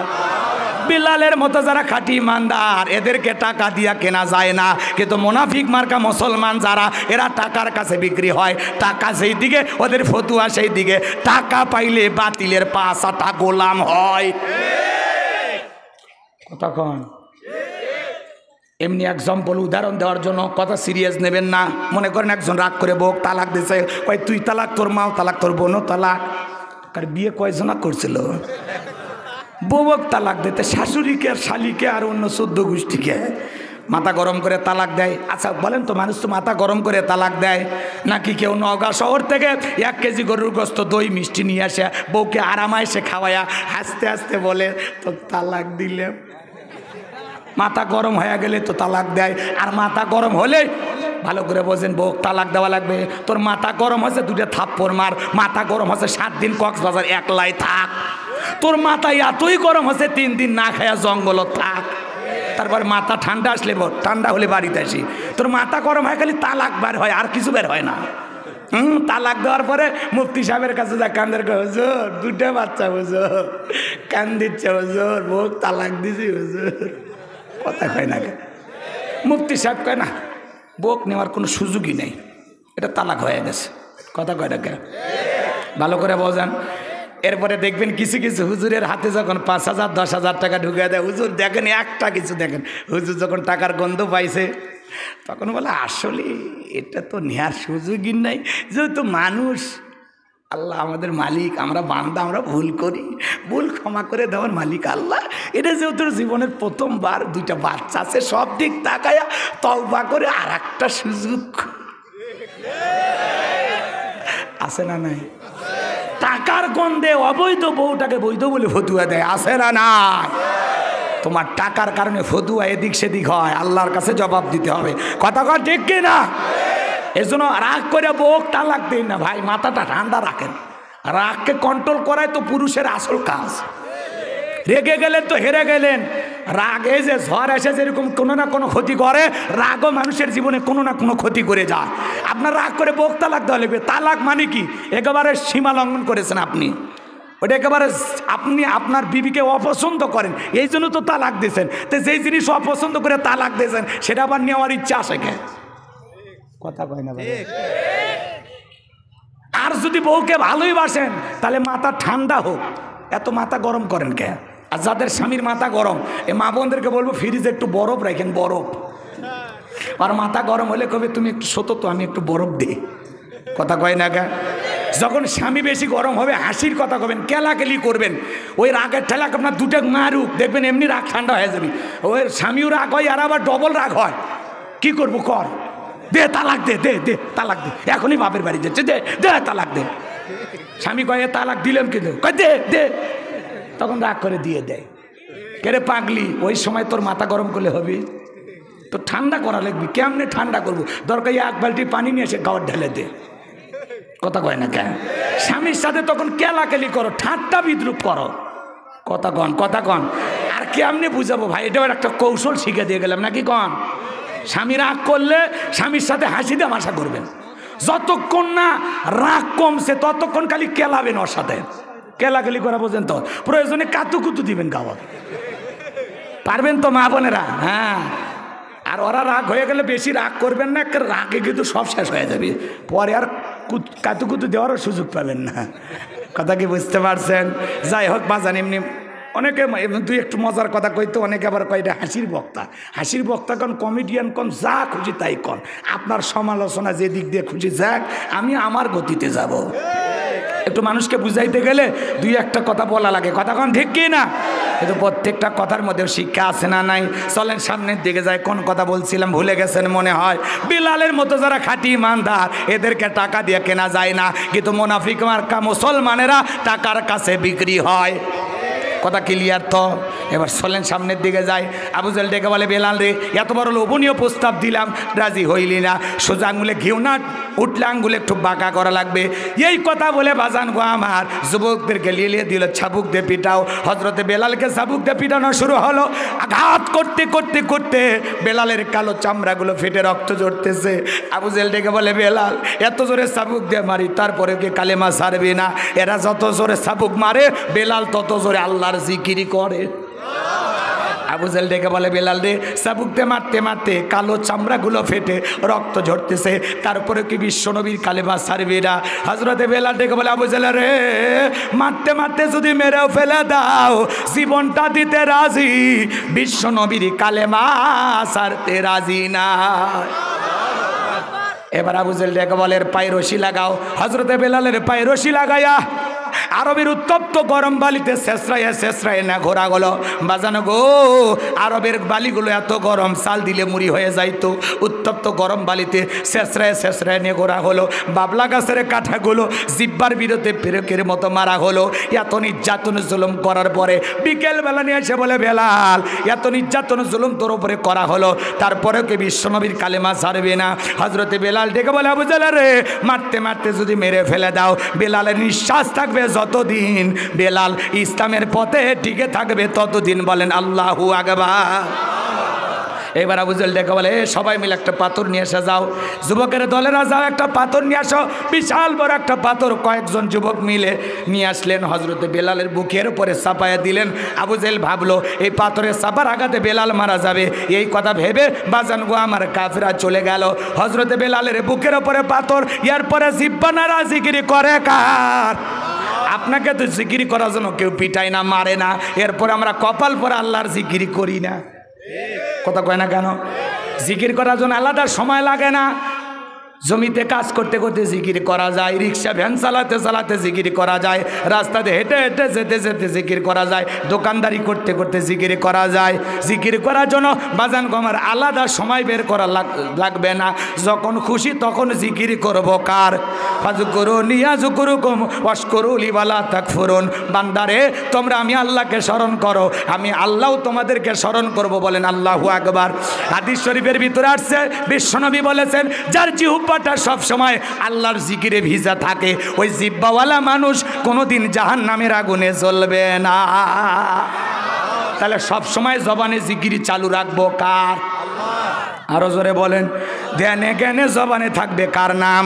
বিলালের মতো যারা খাঁটি ইমানদার, এদেরকে টাকা দিয়া কেনা যায় না। কিন্তু মুনাফিক মার্কা মুসলমান যারা, এরা টাকার কাছে বিক্রি হয়। টাকা সেই দিকে, ওদের ফতুয়া সেই দিকে। টাকা পাইলে বাতিলের পাঁচাটা গোলাম হয়। কতক্ষণ এমনি এক্সাম্পল উদাহরণ দেওয়ার জন্য, কথা সিরিয়াস নেবেন না। মনে করেন একজন রাগ করে বউ তালাক দিছে, কয় তুই তালাক, তোর মাও তালাক, তোর বোনও তালাক। কার বিয়ে কয়জনা করছিল? বউক তালাক দিতে, শাশুড়িকে আর শালিকে আর অন্য 14 গোষ্ঠীকে মাথা গরম করে তালাক দেয়। আচ্ছা বলেন তো, মানুষ তো মাথা গরম করে তালাক দেয় নাকি? কেউ নওগাঁ শহর থেকে 1 কেজি গরুর গোস্ত, দই, মিষ্টি নিয়ে আসে, বউকে আরামাইসে খাওয়ায়া হাসতে হাসতে বলে তো তালাক দিলে। মাথা গরম হয়ে গেলে তো তালাক দেয়। আর মাথা গরম হলে, ভালো করে বোঝেন, বউ তালাক দেওয়া লাগবে। তোর মাথা গরম হচ্ছে 2টা থাপ্পড় মার। মাথা গরম হচ্ছে 7 দিন কক্সবাজার একলাই থাক। তোর মাথা এতই গরম হচ্ছে 3 দিন না খায়া জঙ্গল থাক। তারপর মাথা ঠান্ডা আসলে, ঠান্ডা হলে বাড়িতে আসি। তোর মাথা গরম হয় খালি তালাক বের হয়, আর কিছু বের হয় না। তালাক দেওয়ার পরে মুফতি সাহেবের কাছে যা কান্দের, হুজুর 2টা বাচ্চা, হুজুর কান দিচ্ছে, হুজুর বউ তালাক দিছি, হুজুর। কথা কয় না। মুফতি সাহেব কয় না, বউক নেওয়ার কোনো সুযোগই নেই, এটা তালাক হয়ে গেছে। কথা কয় না। ভালো করে বোঝান। এরপরে দেখবেন কিছু কিছু হুজুরের হাতে যখন 5,000 10,000 টাকা ঢুকে দেয়, হুজুর দেখেন একটা কিছু দেখেন, হুজুর যখন টাকার গন্ধ পাইছে তখন বলে আসলে এটা তো নেওয়ার সুযোগই নাই, যেহেতু মানুষ, আল্লাহ আমাদের মালিক, আমরা বান্দা, আমরা ভুল করি, ভুল ক্ষমা করে দেওয়ার মালিক আল্লাহ। এটা যেহেতু জীবনের প্রথমবার, 2টা বাচ্চা আছে, সব দিক তাকায়া তওবা করে আর একটা সুযোগ আছে না নাই? টাকার গন্ধে অবৈধ বউটাকে বৈধ বলে ফতুয়া দেয়, আসে না? না, তোমার টাকার কারণে ফতুয়া এদিক সেদিক হয়, আল্লাহর কাছে জবাব দিতে হবে। কথা কর ঠিক কি না? এর জন্য রাগ করে বউ তালাক দিন না ভাই, মাথাটা ঠান্ডা রাখেন। রাগকে কন্ট্রোল করাই তো পুরুষের আসল কাজ। রেগে গেলেন তো হেরে গেলেন। রাগ এই যে ঝড় এসে যেরকম কোনো না কোনো ক্ষতি করে, রাগও মানুষের জীবনে কোনো না কোনো ক্ষতি করে যায়। আপনার রাগ করে বউ তালাক দেওয়া লাগবে। তালাক মানে কি? একেবারে সীমা লঙ্ঘন করেছেন আপনি, ওটা একেবারে আপনি আপনার বিবিকে অপছন্দ করেন, এই জন্য তো তালাক দিয়েছেন। তো যেই জিনিস অপছন্দ করে তালাক দিয়েছেন সেটা আবার নেওয়ার ইচ্ছা আসে কে? কথা কয় না ভাই। আর যদি বউকে ভালোই বাসেন তাহলে মাথা ঠান্ডা হোক, এত মাথা গরম করেন কে? আর যাদের স্বামীর মাথা গরম, এই মা বোনদেরকে বলবো ফ্রিজে একটু বরফ রাখেন, বরফ। আর মাথা গরম হলে কবে তুমি একটু সতো তো আমি একটু বরফ দিই। কথা কয় না কে? যখন স্বামী বেশি গরম হবে হাসির কথা কবেন, কেলাকেলি করবেন, ওই রাগের ঠেলাকে আপনার দুটো মারুক, দেখবেন এমনি রাগ ঠান্ডা হয়ে যাবে। ওই স্বামীও রাগ হয় আর আবার ডবল রাগ হয়। কি করবো কর, দে তালাক দে, দে দে তালাক দে, এখনই বাপের বাড়ি যাচ্ছে, দে দে তালাক দে। স্বামী কয়ে তালাক দিলাম কিন্তু, কয় দে দে, তখন রাগ করে দিয়ে দেয়। কেরে পাগলি, ওই সময় তোর মাথা গরম করলে হবে? তো ঠান্ডা করা লাগবে। কেমনে ঠান্ডা করবো? দরকার এক বালতি পানি নিয়ে এসে গাওয়ার ঢেলে দে। কথা কয় না কেন? স্বামীর সাথে তখন কেলাকেলি করো, ঠাট্টা বিদ্রুপ করো। কথা কন, কথা কন। আর কেমনে বুঝাবো ভাই? এটাও একটা কৌশল শিখে দিয়ে গেলাম নাকি কন? স্বামী রাগ করলে স্বামীর সাথে হাসি তামাশা করবেন। যতক্ষণ না রাগ কমছে ততক্ষণ খালি কেলাবেন ওর সাথে, কেলাকেলি করা পর্যন্ত। প্রয়োজনে কাতুকুতু দিবেন গাওয়া, পারবেন তো মা বোনেরা? হ্যাঁ। আর ওরা রাগ হয়ে গেলে বেশি রাগ করবেন না, রাগে কিন্তু সব শেষ হয়ে যাবে, পরে আর কাতুকুতু দেওয়ারও সুযোগ পাবেন না। কথা কি বুঝতে পারছেন? যাই হোক বাজান, এমনি অনেকে তুই একটু মজার কথা কইতো, অনেকে আবার কয় এটা হাসির বক্তা। হাসির বক্তা কন, কমেডিয়ান কন, যা খুশি তাই কন, আপনার সমালোচনা যে দিক দিয়ে খুশি যাক, আমি আমার গতিতে যাব। একটু মানুষকে বুঝাইতে গেলে দুই একটা কথা বলা লাগে। কথা কন ঠিক কি না? কিন্তু প্রত্যেকটা কথার মধ্যে শিক্ষা আছে না নাই? চলেন সামনের দিকে যায়। কোন কথা বলছিলাম ভুলে গেছেন মনে হয়। বিলালের মতো যারা খাঁটি ইমানদার, এদেরকে টাকা দিয়ে কেনা যায় না, কিন্তু মুনাফিক মার্কা মুসলমানেরা টাকার কাছে বিক্রি হয়। কথা ক্লিয়ার তো? এবার চলেন সামনের দিকে যাই। আবু জাহেল ডেকে বলে, বেলাল রে, এত বড় লোভনীয় প্রস্তাব দিলাম, রাজি হইলি না। সোজা আঙ্গুলে ঘিউ না উঠলে আঙ্গুলে একটু বাঁকা করা লাগবে। এই কথা বলে বাজান গো আমার যুবকদেরকে লিয়ে দিল, চাবুক দিয়ে পিটাও। হজরতে বেলালকে চাবুক দিয়ে পিটানো শুরু হলো। আঘাত করতে করতে করতে বেলালের কালো চামড়াগুলো ফেটে রক্ত ঝরতেছে। আবু জাহেল ডেকে বলে, বেলাল এত জোরে চাবুক দিয়ে মারি, তারপরে কি কালেমা ছাড়বি না? এরা যত জোরে চাবুক মারে, বেলাল তত জোরে আল্লাহর জিকিরি করে। আবু জাহেল ডেকে বলে, বেলাল রে, চাবুকতে মারতে মারতে কালো চামড়াগুলো ফেটে রক্ত ঝরতেছে, তারপরে কি বিশ্বনবীর কালেমা ছাড়বি না? হযরতে বেলাল ডেকে বলে, আবু জাহেল রে, মারতে মারতে যদি মেরেও ফেলে দাও, জীবনটা দিতে রাজি, বিশ্বনবীর কালেমা ছাড়তে রাজি না। এবার আবু জাহেল ডেকে বলে, পায়ে রশি লাগাও। হযরতে বেলালের পায়ে রশি লাগাইয়া আরবের উত্তপ্ত গরম বালিতে শেষরায় না ঘোরা গেল। বাজানো গো, আরবের বালিগুলো এত গরম, চাল দিলে মুড়ি হয়ে যাইতো। উত্তপ্ত গরম বালিতে শেষরায় নিয়ে ঘোরা হলো। বাবলা গাছের কাঠাগুলো জিব্বার বিরুদ্ধে পেরেকের মতো মারা হলো। এত নির্যাতন জুলুম করার পরে বিকেলবেলা নিয়ে এসে বলে, বেলাল এত নির্যাতন জুলুম তোর উপরে করা হলো, তারপরেও কি বিশ্বনবীর কালেমা ছাড়বে না? হযরতে বেলাল ডেকে বলে, আবু জাহেল রে, মারতে মারতে যদি মেরে ফেলে দাও, বেলালের নিঃশ্বাস থাকবে যতদিন, বেলাল ইসলামের পথে টিকে থাকবে ততদিন। বলেন আল্লাহু আকবার। এবার আবু জাহেল ডেকে বলে, সবাই মিলে একটা পাথর নিয়ে এসে যাও। যুবকের দলেরা যাও, একটা পাথর নিয়ে আসো। বিশাল বড় একটা পাথর কয়েকজন যুবক মিলে নিয়ে আসলেন। হযরতে বেলালের বুকের উপরে চাপায়া দিলেন। আবু জাহেল ভাবলো, এই পাথরের চাপার আঘাতে বেলাল মারা যাবে। এই কথা ভেবে বাজান গো আমার কাফেররা চলে গেল। হযরতে বেলালের বুকের উপরে পাথর, এরপরে জিব্বা নাড়া জিকিরি করে কার? আপনাকে তো জিকিরি করার জন্য কেউ পিটায় না, মারে না, এরপর আমরা কপাল পরে আল্লাহর জিকিরি করি না। কথা কয় না কেন? জিকির করার জন্য আলাদা সময় লাগে না। জমিতে কাজ করতে করতে জিকির করা যায়, রিক্সা ভ্যান চালাতে চালাতে জিকির করা যায়, রাস্তাতে হেঁটে হেঁটে যেতে যেতে জিকির করা যায়, দোকানদারি করতে করতে জিকির করা যায়। জিকির করার জন্য বাজান গমার আলাদা সময় বের করা লাগবে না। যখন খুশি তখন জিকির করব কার? ফাযকুরুনি আযকুরুকুম ওয়াশকুরুলি ওয়ালা তাকফুরুন। বান্দারে তোমরা আমি আল্লাহকে স্মরণ করো, আমি আল্লাহও তোমাদেরকে স্মরণ করব। বলেন আল্লাহু আকবার। হাদিস শরীফের ভিতরে আসছে, বিশ্বনবী বলেছেন, যার জিহ্বাটা সব সময় আল্লাহর জিকিরে ভিজা থাকে ওই জিহ্বাওয়ালা মানুষ কোনোদিন জাহান্নামের আগুনে জ্বলবে না। তাহলে সব সময় জবানে জিকির চালু রাখবো কার? আরো জোরে বলেন। ধ্যানে জ্ঞানে জবানে থাকবে কার নাম?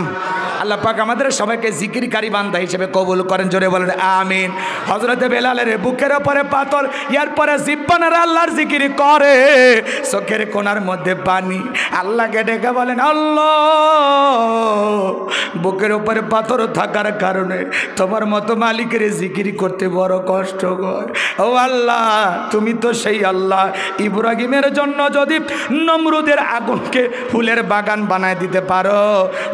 আল্লাহ পাক আমাদের সবাইকে জিকিরকারী বান্দা হিসেবে কবুল করেন। জোরে বলেন আমিন। হযরতে বেলালের বুকের উপরে পাথর, এরপরে জিহ্বানার আল্লাহর জিকির করে, চোখের কোণার মধ্যে পানি। আল্লাহকে ডেকে বলেন, আল্লাহ বুকের উপরে পাথর থাকার কারণে তোমার মতো মালিকের জিকির করতে বড় কষ্টকর। ও আল্লাহ, তুমি তো সেই আল্লাহ ইব্রাহিমের জন্য যদি নমরুদের আগুনকে ফুলের বাগান বানায় দিতে পারো,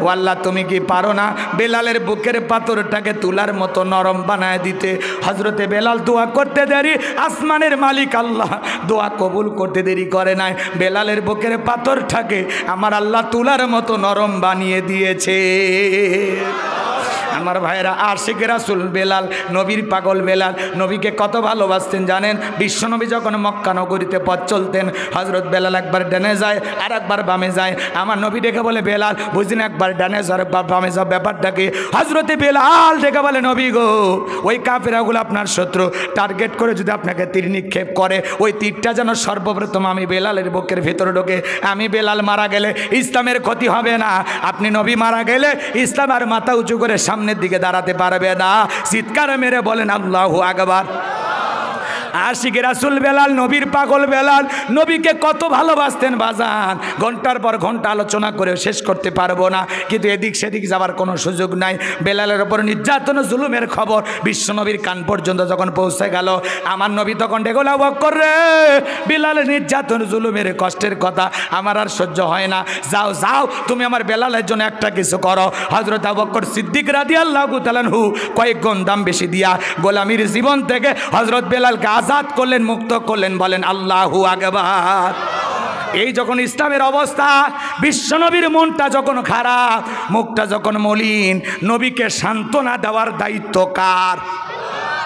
ও আল্লাহ তুমি কি পারো না বেলালের বুকের পাথরটাকে তুলার মতো নরম বানায় দিতে? হযরতে বেলাল দোয়া করতে দেরি, আসমানের মালিক আল্লাহ দোয়া কবুল করতে দেরি করে নাই। বেলালের বুকের পাথরটাকে আমার আল্লাহ তুলার মতো নরম বানিয়ে দিয়েছে। আমার ভাইরা, আশিক রাসূল বেলাল, নবীর পাগল বেলাল, নবীকে কত ভালোবাসতেন জানেন? বিশ্বনবী যখন মক্কা নগরীতে পথ চলতেন, হযরত বেলাল একবার ডানে যায় আর একবার বামে যায়। আমার নবী ডেকে বলে, বেলাল বুঝিন একবার ডানে যাও একবার বামে যাও, ব্যাপারটাকে? হযরতে বেলাল ডেকে বলে, নবী গো, ওই কাফেরাগুলো আপনার শত্রু, টার্গেট করে যদি আপনাকে তীর নিক্ষেপ করে, ওই তীরটা যেন সর্বপ্রথম আমি বেলালের বুকের ভেতরে ঢোকে। আমি বেলাল মারা গেলে ইসলামের ক্ষতি হবে না, আপনি নবী মারা গেলে ইসলাম আর মাথা উঁচু করে সামনের দিকে দাঁড়াতে পারবে না। চিৎকার মেরে বলেন আল্লাহু আকবার। আশিক রাসূল বেলাল, নবীর পাগল বেলাল, নবীকে কত ভালোবাসতেন বাজান, ঘন্টার পর ঘন্টা আলোচনা করে শেষ করতে পারবো না, কিন্তু এদিক সেদিক যাওয়ার কোনো সুযোগ নাই। বেলালের ওপর নির্যাতন জুলুমের খবর বিশ্বনবীর কান পর্যন্ত যখন পৌঁছে গেল, আমার নবী তখন ডেকে আবু বকর রে, বেলালের নির্যাতন জুলুমের কষ্টের কথা আমার আর সহ্য হয় না, যাও যাও তুমি আমার বেলালের জন্য একটা কিছু করো। হযরত আবু বকর সিদ্দিক রাদিয়াল্লাহু তাআলা আনহু কয়েক গুণ দাম বেশি দিয়া গোলামির জীবন থেকে হযরত বেলালকে আজাদ করলেন, মুক্ত করলেন। বলেন আল্লাহু আকবার। এই যখন ইসলামের অবস্থা, বিশ্বনবীর মনটা যখন খারাপ, মুখটা যখন মলিন, নবীকে সান্ত্বনা দেওয়ার দায়িত্ব কার?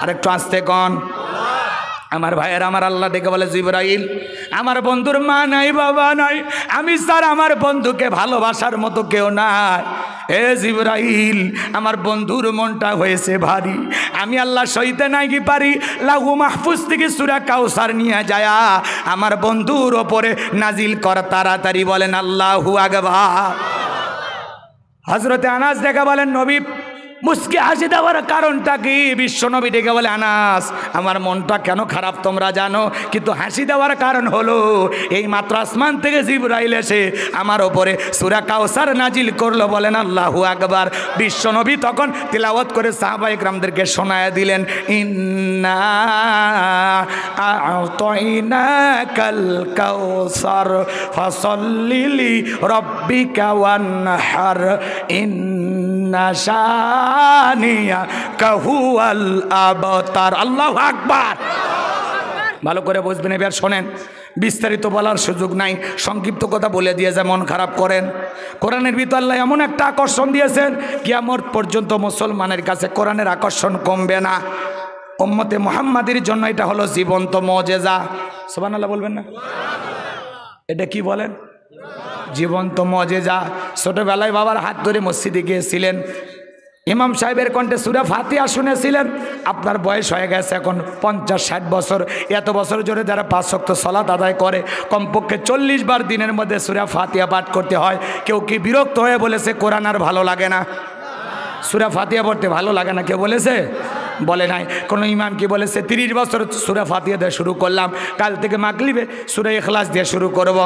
আর একটু আসতে কন। আমার ভাইয়ের, আমার আল্লাহ ডেকে বলে, জিবরাইল আমার বন্ধুর মা নাই বাবা নাই, আমি স্যার আমার বন্ধুকে ভালোবাসার মতো কেউ নাই। এ জিবরাইল আমার বন্ধুর মনটা হয়েছে ভারী, আমি আল্লাহ সইতে নাই কি পারি, লাহু মাহফুজ থেকে সূরা কাউসার নিয়ে যায় আমার বন্ধুর ওপরে নাজিল কর তাড়াতাড়ি। বলেন আল্লাহু আকবার। হযরতে আনাস ডেকে বলেন, নবী মুস্কি হাসি দেওয়ার কারণটা কি? বিশ্বনবী ডেকে বলে, আনাস আমার মনটা কেন খারাপ তোমরা জানো, কিন্তু হাসি দেওয়ার কারণ হলো এই মাত্র আসমান থেকে জিবরাইল এসে আমার ওপরে সূরা কাউসার নাজিল করলো। বলেন আল্লাহু আকবার। বিশ্বনবী তখন তিলাওয়াত করে সাহাবায়ে কেরামদেরকে শোনায় দিলেন, ইন্না আ'তাইনাকাল কাউসার ফাসাল্লি লিরাব্বিকা ওয়ানহার ইন্না শানিয়া কাহুয়াল আবতার। আল্লাহু আকবার। ভালো করে বুঝবেন, এবার শোনেন, বিস্তারিত বলার সুযোগ নাই, সংক্ষিপ্ত কথা বলে দিয়ে যে মন খারাপ করেন। কোরআনের ভিতর আল্লাহ এমন একটা আকর্ষণ দিয়েছেন, কিয়ামত পর্যন্ত মুসলমানের কাছে কোরআনের আকর্ষণ কমবে না। উম্মতে মুহাম্মাদের জন্য এটা হলো জীবন্ত মুজিজা। সুবহানাল্লাহ বলবেন না? এটা কি বলেন? জীবন্ত মুজিজা। ছোটবেলায় বাবার হাত ধরে মসজিদে গিয়েছিলেন, ইমাম সাহেবের কণ্ঠে সূরা ফাতিহা শুনেছিলেন। আপনার বয়স হয়ে গেছে এখন 50-60 বছর। এত বছর জোরে যারা 5 ওয়াক্ত সালাত আদায় করে, কমপক্ষে 40 বার দিনের মধ্যে সূরা ফাতিহা পাঠ করতে হয়। কেউ কি বিরক্ত হয়ে বলেছে কোরআন আর ভালো লাগে না? সূরা ফাতিহা পড়তে ভালো লাগে না কেউ বলেছে? বলে নাই। কোনো ইমাম কি বলেছে 30 বছর সূরা ফাতিহা দিয়ে শুরু করলাম, কাল থেকে মাগরিবে সূরা ইখলাস দিয়ে শুরু করব?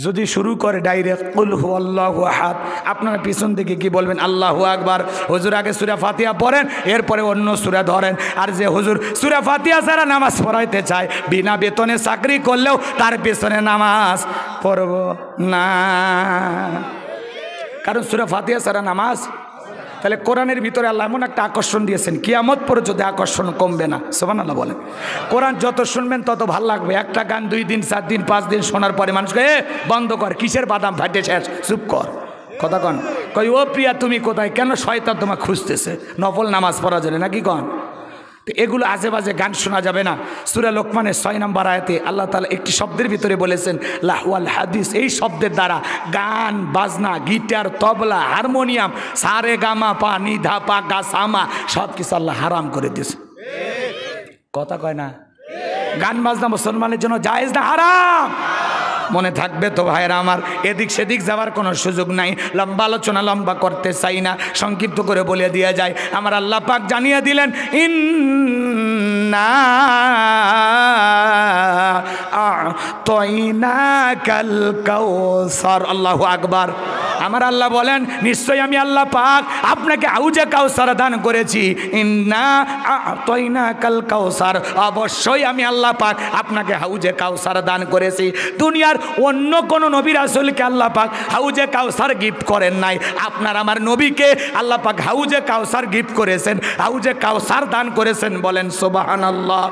যদি শুরু করে ডাইরেক্ট কুল হুয়াল্লাহু আহাদ, আপনারা পিছন থেকে কি বলবেন? আল্লাহু আকবার। হুজুর আগে সূরা ফাতিহা পড়েন, এরপরে অন্য সূরা ধরেন। আর যে হুজুর সূরা ফাতিহা ছাড়া নামাজ পড়াইতে চায়, বিনা বেতনে চাকরি করলেও তার পেছনে নামাজ পড়ব না, কারণ সূরা ফাতিহা ছাড়া নামাজ। তাহলে কোরআনের ভিতরে আল্লাহ এমন একটা আকর্ষণ দিয়েছেন, কিয়ামত পর্যন্ত আকর্ষণ কমবে না। সুবহানাল্লাহ বলেন। কোরআন যত শুনবেন তত ভালো লাগবে। একটা গান 2 দিন 4 দিন 5 দিন শোনার পরে মানুষকে বন্ধ কর, কিসের বাদাম ফাটে শেষ, চুপ কর, কথা কন। কই ও প্রিয়া তুমি কোথায়, কেন শয়তান তোমাকে খুঁজতেছে, নফল নামাজ পড়া যাবে নাকি কন। তো এগুলো আজে বাজে গান শোনা যাবে না। সূরা লোকমানের 6 নম্বর আয়াতে আল্লাহ তাআলা একটি শব্দের ভিতরে বলেছেন লাহওয়াল হাদিস, এই শব্দের দ্বারা গান বাজনা, গিটার, তবলা, হারমোনিয়াম, সারে গামা পা নি ধা পা গা সামা সব কিছু আল্লাহ হারাম করে দিয়েছে। কথা কয় না? গান বাজনা মুসলমানের জন্য জায়েজ না হারাম? মনে থাকবে তো ভাইরা আমার, এদিক সেদিক যাওয়ার কোনো সুযোগ নাই। লম্বা আলোচনা লম্বা করতে চাই না, সংক্ষিপ্ত করে বলে দিয়ে যায়। আমার আল্লাহ পাক জানিয়ে দিলেন ইন্না আ'তাইনাকাল কাউসার। আল্লাহু আকবার। আমার আল্লাহ বলেন নিশ্চয়ই আমি আল্লাহ পাক আপনাকে হাউজে কাউসার দান করেছি। ইন্না আ'তাইনাকাল কাউসার, অবশ্যই আমি আল্লাহ পাক আপনাকে হাউজে কাউসার দান করেছি। দুনিয়ার অন্য কোন নবী রাসূলকে আল্লাহ পাক হাউজে কাউসার গিফট করেন নাই, আপনার আমার নবীকে আল্লাহ পাক হাউজে কাউসার গিফট করেছেন, হাউজে কাউসার দান করেছেন। বলেন সুবহানাল্লাহ।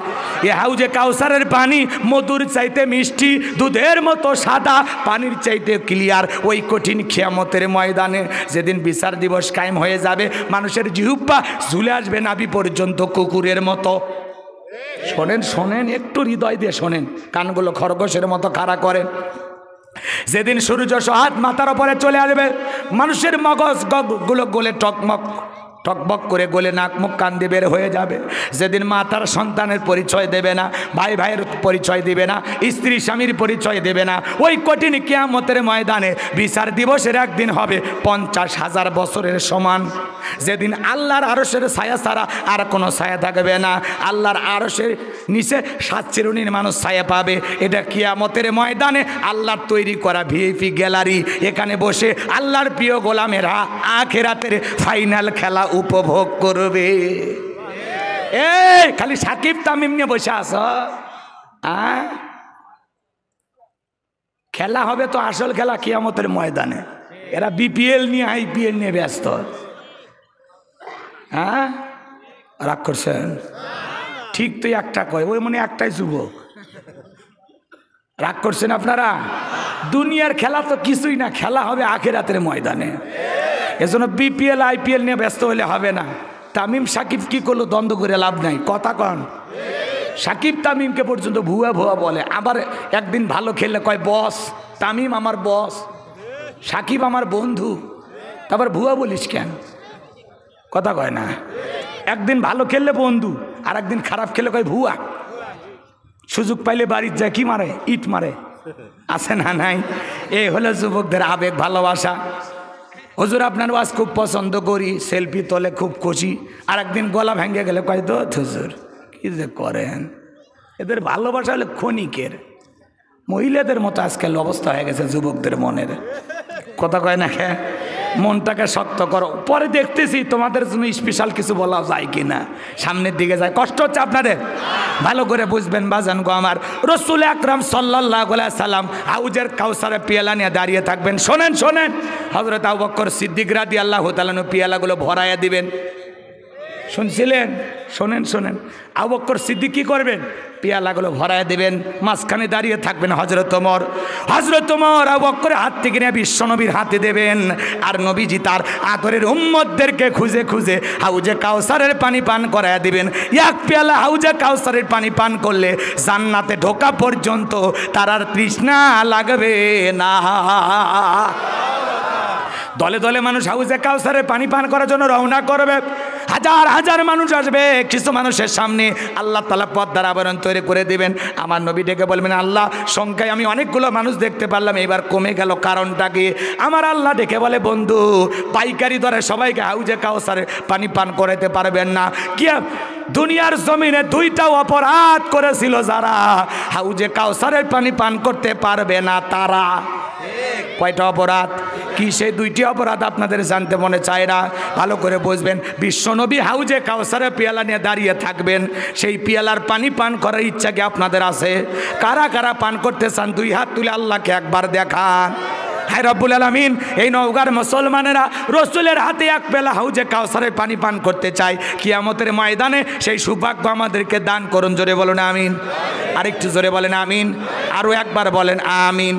এই হাউজে কাউসারের পানি মধুর চাইতে মিষ্টি, দুধের মতো সাদা, পানির চাইতে ক্লিয়ার। ওই কঠিন কিয়ামতের ময়দানে যেদিন বিচার দিবস কায়েম হয়ে যাবে, মানুষের জিহ্বা ঝুলে আসবে নাভি পর্যন্ত কুকুরের মতো। শোনেন শোনেন, একটু হৃদয় দিয়ে শোনেন, কানগুলো খরগোশের মতো খাড়া করেন। যেদিন সূর্য হাত মাথার উপরে চলে আসবে, মানুষের মগজ গুলো গলে টকবক করে গলে নাক মুখ কান দিয়ে বের হয়ে যাবে। যেদিন মা তার সন্তানের পরিচয় দেবে না, ভাই ভাইয়ের পরিচয় দেবে না, স্ত্রী স্বামীর পরিচয় দেবে না, ওই কঠিন কিয়ামতের ময়দানে বিচার দিবসের একদিন হবে 50,000 বছরের সমান। যেদিন আল্লাহর আরশের ছায়া ছাড়া আর কোনো ছায়া থাকবে না, আল্লাহর আরশের নিচে 7 শ্রেণীর মানুষ ছায়া পাবে। এটা কিয়ামতের ময়দানে আল্লাহর তৈরি করা ভিআইপি গ্যালারি, এখানে বসে আল্লাহর প্রিয় গোলামেরা আখিরাতের ফাইনাল খেলা উপভোগ করবে। এই খালি সাকিব তামিম নিয়ে বসে আছো, খেলা হবে তো আসল খেলা কিয়ামতের ময়দানে। এরা বিপিএল নিয়ে আইপিএল নিয়ে ব্যস্ত। হ্যাঁ, রাগ করছেন? ঠিক তো একটা কয়, ওই মনে একটাই যুবক। রাগ করছেন আপনারা? দুনিয়ার খেলা তো কিছুই না, খেলা হবে আখিরাতের ময়দানে। এজন্য বিপিএল আইপিএল নিয়ে ব্যস্ত হলে হবে না। তামিম সাকিব কি করলো দ্বন্দ্ব করে লাভ নাই, কথা কন। সাকিব তামিমকে পর্যন্ত ভুয়া ভুয়া বলে, আবার একদিন ভালো খেললে কয় বস, তামিম আমার বস, সাকিব আমার বন্ধু, তারপর ভুয়া বলিস কেন? কথা কয় না। একদিন ভালো খেললে বন্ধু, আর একদিন খারাপ খেলে কয় ভুয়া। সুযোগ পাইলে বাড়ির যায় কি মারে, ইট মারে, আছে না নাই? এই হলো যুবকদের আবেগ ভালোবাসা। হুজুর আপনার ওয়াজ খুব পছন্দ করি, সেলফি তোলে খুব খুশি, আর একদিন গলা ভেঙে গেলে কয় তো হুজুর কি যে করেন। এদের ভালোবাসা হলে ক্ষণিকের, মহিলাদের মতো আজকাল অবস্থা হয়ে গেছে যুবকদের মনের। কথা কয় না, খেয়ে মনটাকে শক্ত করো, পরে দেখতেছি তোমাদের জন্য স্পেশাল কিছু বলা যায় কি না। সামনের দিকে যায়, কষ্ট হচ্ছে আপনাদের, ভালো করে বুঝবেন বাজান গো আমার। রাসূল আকরাম সাল্লাল্লাহু আলাইহি সাল্লাম হাউজের কাউসারে পেয়ালা নিয়ে দাঁড়িয়ে থাকবেন। শোনেন শোনেন, হযরত আবু বকর সিদ্দিক রাদিয়াল্লাহু তাআলা আনহু পেয়ালাগুলো ভরাইয়া দিবেন। শুনছিলেন? শোনেন শোনেন, আবু বকর সিদ্দিক কি করবেন? পেয়ালাগুলো ভরায় দেবেন, মাঝখানে দাঁড়িয়ে থাকবেন হযরত ওমর। হযরত ওমর আবু বকরের হাত থেকে নিয়ে বিশ্বনবীর হাতে দেবেন, আর নবীজি তার আদরের উম্মতদেরকে খুঁজে খুঁজে হাউজে কাউসারের পানি পান করায় দিবেন। এক পেয়ালা হাউজে কাউসারের পানি পান করলে জান্নাতে ঢোকা পর্যন্ত তার আর তৃষ্ণা লাগবে না। দলে দলে মানুষ হাউজে কাউসারের পানি পান করার জন্য রওনা করবে, হাজার হাজার মানুষ আসবে। কিছু মানুষের সামনে আল্লাহ তাআলা পর্দার আবরণ তৈরি করে দিবেন। আমার নবী ডেকে বলবেন, আল্লাহ সংখ্যায় আমি অনেকগুলো মানুষ দেখতে পারলাম, এবার কমে গেল, কারণটা কি? আমার আল্লাহ ডেকে বলে, বন্ধু পাইকারি দরে সবাইকে হাউজে কাউসারে পানি পান করাতে পারবেন না। কি দুনিয়ার জমিনে 2টা অপরাধ করেছিল যারা, হাউজে কাউসারের পানি পান করতে পারবে না তারা। কয়টা অপরাধ? কি সেই 2টি অপরাধ আপনাদের জানতে মনে চায় না? ভালো করে বুঝবেন। বিশ্বনবী হাউজে কাউসারে পেয়ালা নিয়ে দাঁড়িয়ে থাকবেন, সেই পেয়ালার পানি পান করার ইচ্ছা কি আপনাদের আছে? কারা কারা পান করতে চান 2 হাত তুলে আল্লাহকে একবার দেখান। হায় রব্বুল আলামিন, এই নওগাঁর মুসলমানেরা রাসূলের হাতে এক পেয়ালা হাউজে কাউসারের পানি পান করতে চায়। কিয়ামতের ময়দানে সেই সৌভাগ্য আমাদেরকে দান করুন। জোরে বলুন আমিন। আরেকটু জোরে বলেন আমিন। আরও একবার বলেন আমিন।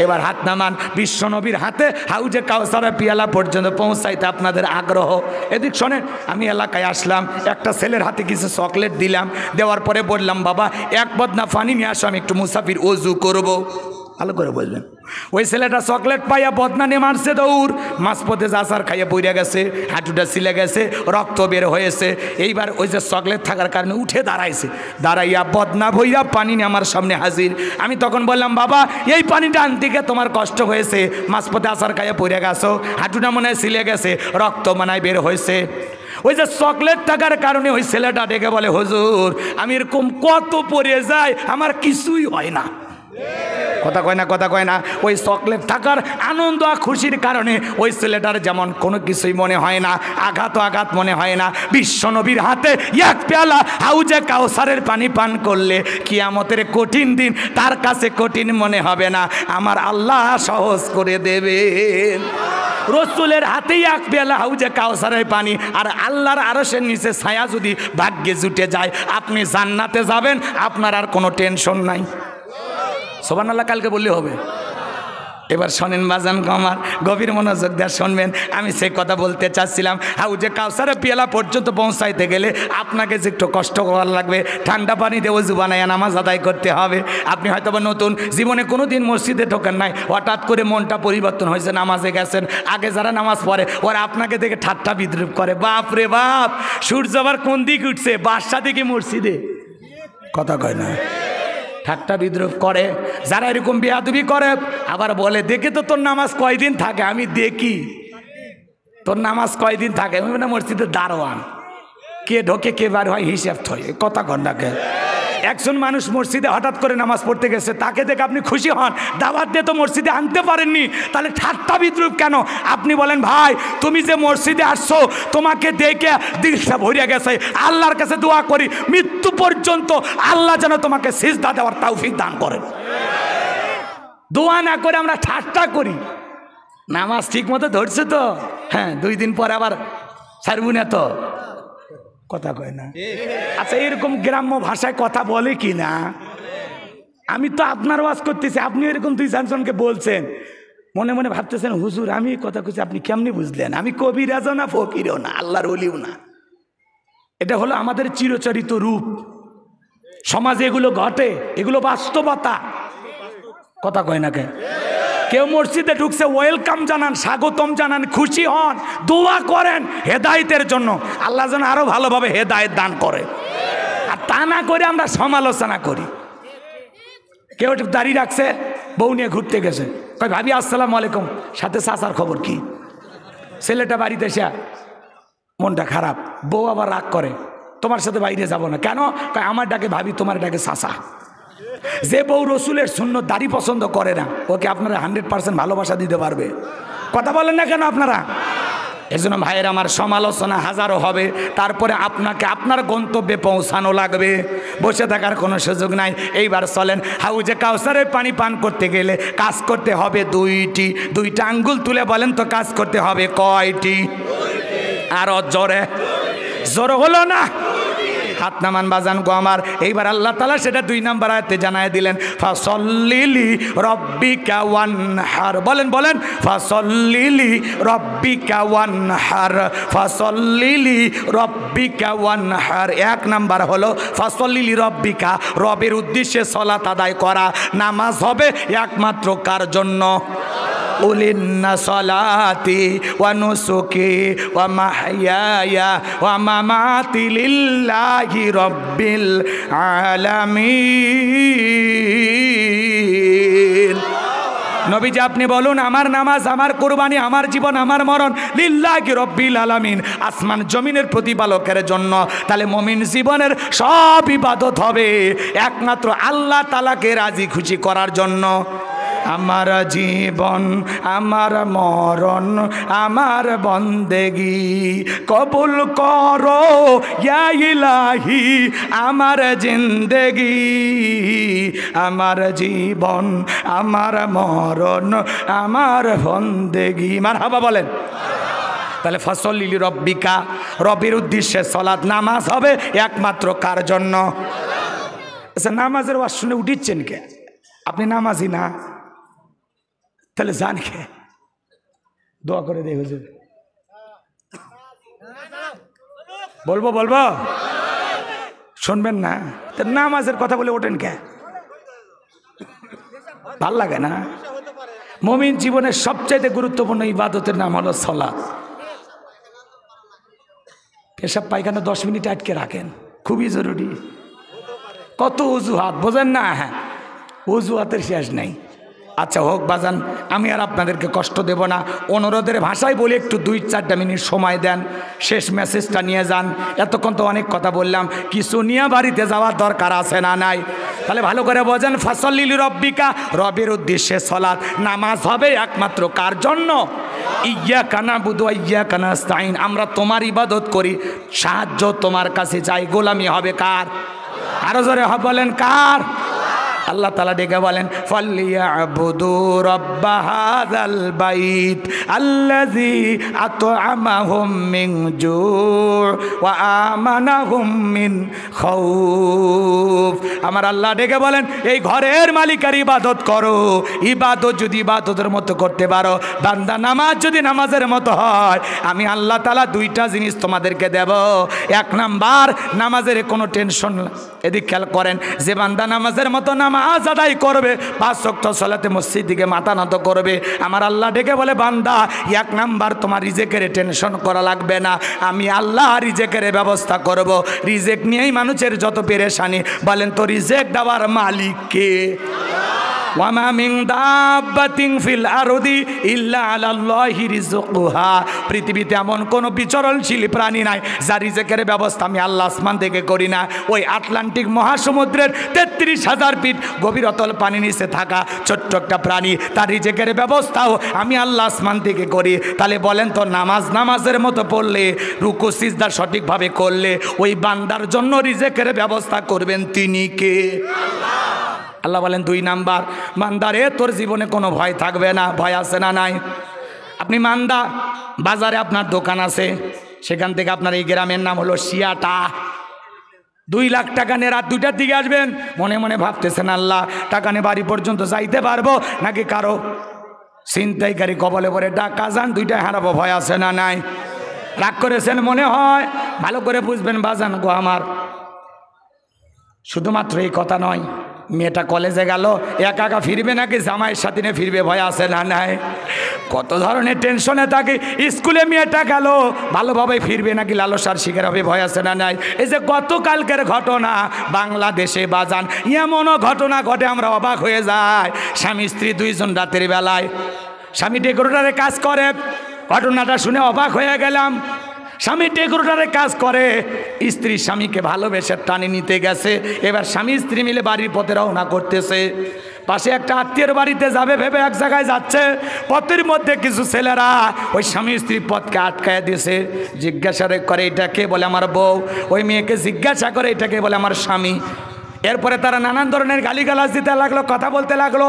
এবার হাত নামান। বিশ্বনবীর হাতে হাউজে কাউসারের পিয়ালা পর্যন্ত পৌঁছাইতে আপনাদের আগ্রহ। এদিক শোনেন, আমি এলাকায় আসলাম, একটা ছেলের হাতে কিছু চকলেট দিলাম, দেওয়ার পরে বললাম বাবা এক বদনা পানি নিয়ে আসো, আমি একটু মুসাফির ওযু করবো। ভালো করে বলবেন। ওই ছেলেটা চকলেট পাইয়া বদনা নিয়ে মারছে দৌড়, মাঝপথে জাসার খাইয়া পড়ে গেছে, হাঁটুটা ছিলে গেছে, রক্ত বের হয়েছে। এইবার ওই যে চকলেট থাকার কারণে উঠে দাঁড়াইছে, দাঁড়াইয়া বদনা ভইয়া পানি নিয়ে আমার সামনে হাজির। আমি তখন বললাম বাবা এই পানিটা আনতে গিয়ে তোমার কষ্ট হয়েছে, মাঝপথে আসার খাইয়া পড়ে গেছো, হাঁটুটা মনে হয় ছিলে গেছে, রক্ত মনে হয় বের হয়েছে। ওই যে চকলেট থাকার কারণে ওই ছেলেটা ডেকে বলে হুজুর আমি এরকম কত পড়ে যায়, আমার কিছুই হয় না। কথা কয় না, কথা কয় না। ওই চকলেট থাকার আনন্দ আর খুশির কারণে ওই ছেলেটার যেমন কোনো কিছুই মনে হয় না, আঘাত আঘাত মনে হয় না। বিশ্বনবীর হাতে এক পেয়ালা হাউজে কাউসারের পানি পান করলে কিয়ামতের কঠিন দিন তার কাছে কঠিন মনে হবে না, আমার আল্লাহ সহজ করে দেবেন। রসুলের হাতেই এক পেয়ালা হাউজে কাউসারের পানি, আর আল্লাহর আরশের নিচে ছায়া যদি ভাগ্যে জুটে যায় আপনি জান্নাতে যাবেন, আপনার আর কোনো টেনশন নাই। সুবহানাল্লাহ কালকে বললে হবে। এবার শোনেন বাজান আমার, গভীর মনোযোগ দিয়ে শুনবেন। আমি সেই কথা বলতে চাচ্ছিলাম, হাউজে কাউসারের পিয়ালা পর্যন্ত পৌঁছাইতে গেলে আপনাকে যে একটু কষ্ট করার লাগবে, ঠান্ডা পানি দিয়ে ওযু বানায় নামাজ আদায় করতে হবে। আপনি হয়তো বা নতুন, জীবনে কোনো দিন মসজিদে ঢোকেন নাই, হঠাৎ করে মনটা পরিবর্তন হয়েছে, নামাজে গেছেন। আগে যারা নামাজ পড়ে ওরা আপনাকে দেখে ঠাট্টা বিদ্রুপ করে, বাপ রে বাপ সূর্য আবার কোন দিক উঠছে, বাদশা দিকে মসজিদে। কথা কয় না, ঠাট্টা বিদ্রুপ করে। যারা এরকম বেয়াদবি করে আবার বলে দেখে তো তোর নামাজ কয়দিন থাকে, আমি দেখি তোর নামাজ কয়দিন থাকে। আমি না মসজিদের দারোয়ান, কে ঢোকে কে বার হয় হিসাব থয়, কথা কন্যাকে। একজন মানুষ মসজিদে হঠাৎ করে নামাজ পড়তে গেছে, তাকে দেখে আপনি খুশি হন, দাওয়াত দিয়ে তো মসজিদে আনতে পারেননি, তাহলে ঠাট্টা বিদ্রুপ কেন? আপনি বলেন ভাই তুমি যে মসজিদে আসছো তোমাকে দেখে দিলটা ভরিয়া গেছে, আল্লাহর কাছে দোয়া করি মৃত্যু পর্যন্ত আল্লাহ যেন তোমাকে সিজদা দেওয়ার তৌফিক দান করেন। দোয়া না করে আমরা ঠাট্টা করি। নামাজ ঠিক মতো ধরছে তো, হ্যাঁ 2 দিন পরে আবার ছাড়বো না তো, কথা কয় না। আচ্ছা এরকম গ্রাম্য ভাষায় কথা বলে কি না? আমি তো আপনার ওয়াজ করতেছি, আপনি এরকম 2-4জনকে বলছেন, মনে মনে ভাবতেছেন হুজুর আমি কথা কইছি, আপনি কেমনি বুঝলেন? আমি কবিরাজও না ফকিরও না আল্লাহর ওলিও না। এটা হলো আমাদের চিরচরিত রূপ, সমাজে এগুলো ঘটে, এগুলো বাস্তবতা। কথা কয় না কেন? কেউ মসজিদে ঢুকছে ওয়েলকাম জানান, স্বাগতম জানান, খুশি হন, দোয়া করেন হেদায়েতের জন্য, আল্লাহ যেন আরো ভালোভাবে হেদায়েত দান করে। আর তা না করে আমরা সমালোচনা করি। কেউ একটু দাড়ি রাখছে, বউ নিয়ে ঘুরতে গেছে, কয় ভাবি আসসালামু আলাইকুম, সাথে চাচার খবর কি? ছেলেটা বাড়িতে এসে মনটা খারাপ, বউ আবার রাগ করে, তোমার সাথে বাইরে যাব না। কেন? কয় আমার ডাকে ভাবি, তোমার ডাকে চাচা। যে বউ রসুলের সুন্নত দাড়ি পছন্দ করে না, ওকে আপনারা 100% ভালোবাসা দিতে পারবে? কথা বলেন না কেন আপনারা? এজন্য ভাইয়ের আমার সমালোচনা হাজারো হবে, তারপরে আপনাকে আপনার গন্তব্যে পৌঁছানো লাগবে, বসে থাকার কোনো সুযোগ নাই। এইবার চলেন, হাউজে কাউসারের পানি পান করতে গেলে কাজ করতে হবে 2টা আঙ্গুল তুলে বলেন তো কাজ করতে হবে কয়টি? আরো জোরে, জোরে হলো না? হাত নামান বাজান গো আমার। এইবার আল্লাহ তাআলা সেটা 2 নম্বর আয়াতে জানায় দিলেন, ফাসল্লিলি রব্বিকা ওয়ানহার। বলেন বলেন, ফাসল্লিলি রব্বিকা ওয়ানহার, ফাসল্লিলি রব্বিকা ওয়ানহার। 1 নাম্বার হলো ফাসল্লিলি রব্বিকা, রবের উদ্দেশ্যে সালাত আদায় করা। নামাজ হবে একমাত্র কার জন্য? উলিন্না সালাতি ওয়া নুসুকি ওয়া মাহইয়ায়া ওয়া মামাতি লিল্লাহি রাব্বিল আলামিন। নবীজি আপনি বলুন, আমার নামাজ, আমার কুরবানি, আমার জীবন, আমার মরণ লিল্লাহি রাব্বিল আলামিন, আসমান জমিনের প্রতিপালকের জন্য। তাহলে মুমিন জীবনের সব ইবাদত হবে একমাত্র আল্লাহ তাআলাকে রাজি খুশি করার জন্য। আমার জীবন, আমার মরণ, আমার বন্দেগি কবুল করো ইয়া ইলাহি, আমার জিন্দেগি, আমার জীবন, আমার মরণ, আমার বন্দেগি। মারহাবা বলেন। তাহলে ফাসল্লি রব্বিকা, রবের উদ্দেশ্যে সালাত, নামাজ হবে একমাত্র কার জন্য? আচ্ছা নামাজের ওয়াজ শুনে উঠিচ্ছেন কে? আপনি নামাজি না? তাহলে জান খে দোয়া করে দে হুজুর। বলবো বলবো শুনবেন না? তো নামাজের কথা বলে ওঠেন কে? ভাল লাগে না? মুমিন জীবনের সবচাইতে গুরুত্বপূর্ণ ইবাদতের নাম হলো সালাত। পেশাব পায়খানা 10 মিনিট আটকে রাখেন, খুবই জরুরি। কত অজুহাত বোঝেন না? হ্যাঁ, অজুহাতের শেষ নেই। আচ্ছা হোক বাজান, আমি আর আপনাদেরকে কষ্ট দেব না, অনুরোধের ভাষায় বলি একটু 2-4টা মিনিট সময় দেন, শেষ মেসেজটা নিয়ে যান। এতক্ষণ তো অনেক কথা বললাম, কিছু নিয়ে বাড়িতে যাওয়ার দরকার আছে না নাই? তাহলে ভালো করে বোঝেন, ফাসল্লি লিরাব্বিকা, রবের উদ্দেশ্যে সালাত। নামাজ হবে একমাত্র কার জন্য? ইয়্যাকা না'বুদু ওয়া ইয়্যাকা নাস্তাঈন। আমরা তোমার ইবাদত করি, সাহায্য তোমার কাছে চাই। গোলামি হবে কার? আরো জোরে বলেন কার? আল্লাহ তাআলা ডেকে বলেন, ফালিয়াবুদু রাব্ব হাযাল বাইত আল্লাযী আত'আমাহুম মিন জু' ওয়া আমানাহুম মিন খাউফ। আমার আল্লাহ ডেকে বলেন, এই ঘরের মালিকের ইবাদত করো। ইবাদত যদি ইবাদতের মতো করতে পারো, বান্দা নামাজ যদি নামাজের মতো হয়, আমি আল্লাহ তাআলা 2টা জিনিস তোমাদেরকে দেব। 1 নাম্বার, নামাজের কোনো টেনশন। এদিক খেয়াল করেন, যে বান্দা নামাজের মতো নামাজ আদায় করবে, 5 ওয়াক্ত সালাতে মসজিদ দিকে মাথা নত করবে, আমার আল্লাহ ডেকে বলে, বান্দা 1 নাম্বার তোমার রিজেকের টেনশন করা লাগবে না, আমি আল্লাহ রিজেকের ব্যবস্থা করব। রিজেক নিয়েই মানুষের যত পেরেশানি। বলেন তো রিজেক দেওয়ার মালিক কে? ওয়ামা মিন দাব্বাতিন ফিল আরদি ইল্লা আলাল্লাহি রিজকুহা। পৃথিবীতে এমন কোনো বিচরণশীল প্রাণী নাই যার রিজেকের ব্যবস্থা আমি আল্লাহ আসমান থেকে করি না। ওই আটলান্টিক মহাসমুদ্রের 33,000 ফিট গভীর অতল পানি নিচে থাকা ছোট্ট একটা প্রাণী, তার রিজেকের ব্যবস্থাও আমি আল্লাহ আসমান থেকে করি। তাহলে বলেন তো, নামাজের মতো পড়লে, রুকু সিজদা সঠিকভাবে করলে, ওই বান্দার জন্য রিজেকের ব্যবস্থা করবেন তিনি কে? আল্লাহ বলেন 2 নাম্বার, মান্দারে তোর জীবনে কোনো ভয় থাকবে না। ভয় আছে না নাই? আপনি মান্দা, বাজারে আপনার দোকান আছে, সেখান থেকে আপনার এই গ্রামের নাম হলো শিয়াটা, 2 লাখ টাকা নিয়ে রাত 2টার দিকে আসবেন, মনে মনে ভাবতেছেন, আল্লাহ টাকা নিয়ে বাড়ি পর্যন্ত যাইতে পারবো নাকি কারো ছিনতাইকারী কবলে পড়ে ডাকা যান 2টায় হারাবো? ভয় আছে না নাই? রাগ করেছেন মনে হয়? ভালো করে বুঝবেন বাজান গো আমার, শুধুমাত্র এই কথা নয়, মেয়েটা কলেজে গেল, একা একা ফিরবে নাকি জামাইয়ের সাথে নিয়ে ফিরবে? ভয় আছে না নাই? কত ধরনের টেনশনে থাকে। স্কুলে মেয়েটা গেল, ভালোভাবে ফিরবে নাকি লালসার শিকার হবে? ভয় আছে না নাই? এই যে গতকালকের ঘটনা বাংলাদেশে বাজান, এমনও ঘটনা ঘটে আমরা অবাক হয়ে যাই। স্বামী স্ত্রী 2 জন রাতের বেলায়, স্বামী ডেকোরেটরে কাজ করে, ঘটনাটা শুনে অবাক হয়ে গেলাম। স্বামী ডেকোরেটরে কাজ করে, স্ত্রী স্বামীকে ভালোবেসে টানে নিতে গেছে। এবার স্বামী স্ত্রী মিলে বাড়ির পথে রওনা করতেছে। পাশে একটা আত্মীয়ের বাড়িতে যাবে ভেবে এক জায়গায় যাচ্ছে, পথের মধ্যে কিছু ছেলেরা ওই স্বামী স্ত্রী পথকে আটকায় দিয়েছে। জিজ্ঞাসা করে এটাকে, বলে আমার বউ। ওই মেয়েকে জিজ্ঞাসা করে এটাকে, বলে আমার স্বামী। এরপরে তারা নানান ধরনের গালিগালাজ দিতে লাগলো, কথা বলতে লাগলো।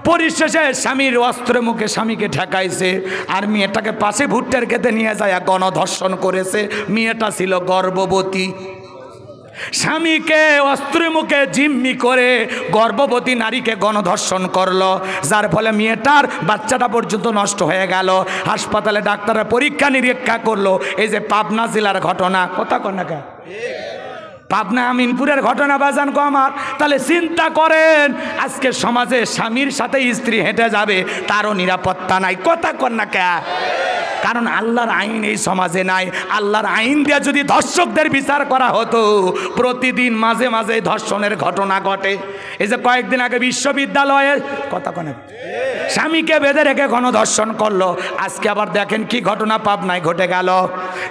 পরিশেষে স্বামীর অস্ত্র মুখে স্বামীকে ঠেকাইছে, আর মেয়েটাকে পাশে ভুট্টার খেতে নিয়ে যায় গণধর্ষণ করেছে। মেয়েটা ছিল গর্ভবতী। স্বামীকে অস্ত্র মুখে জিম্মি করে গর্ভবতী নারীকে গণধর্ষণ করলো, যার ফলে মেয়েটার বাচ্চাটা পর্যন্ত নষ্ট হয়ে গেল। হাসপাতালে ডাক্তাররা পরীক্ষা নিরীক্ষা করলো। এই যে পাবনা জেলার ঘটনা, কথা কন্যা, পাবনা আমিনপুরের ঘটনা বাজান গো আমার। তাহলে চিন্তা করেন, আজকে সমাজে স্বামীর সাথে স্ত্রী হেঁটে যাবে, তারও নিরাপত্তা নাই। কথা কন্যা কে? কারণ আল্লাহর আইন এই সমাজে নাই। আল্লাহর আইন দিয়ে যদি ধর্ষকদের বিচার করা হতো, প্রতিদিন মাঝে মাঝে ধর্ষণের ঘটনা ঘটে। এই যে কয়েকদিন আগে বিশ্ববিদ্যালয়ে, কথা কনে, স্বামীকে বেঁধে রেখে গণধর্ষণ করলো। আজকে আবার দেখেন কি ঘটনা পাবনায় ঘটে গেল।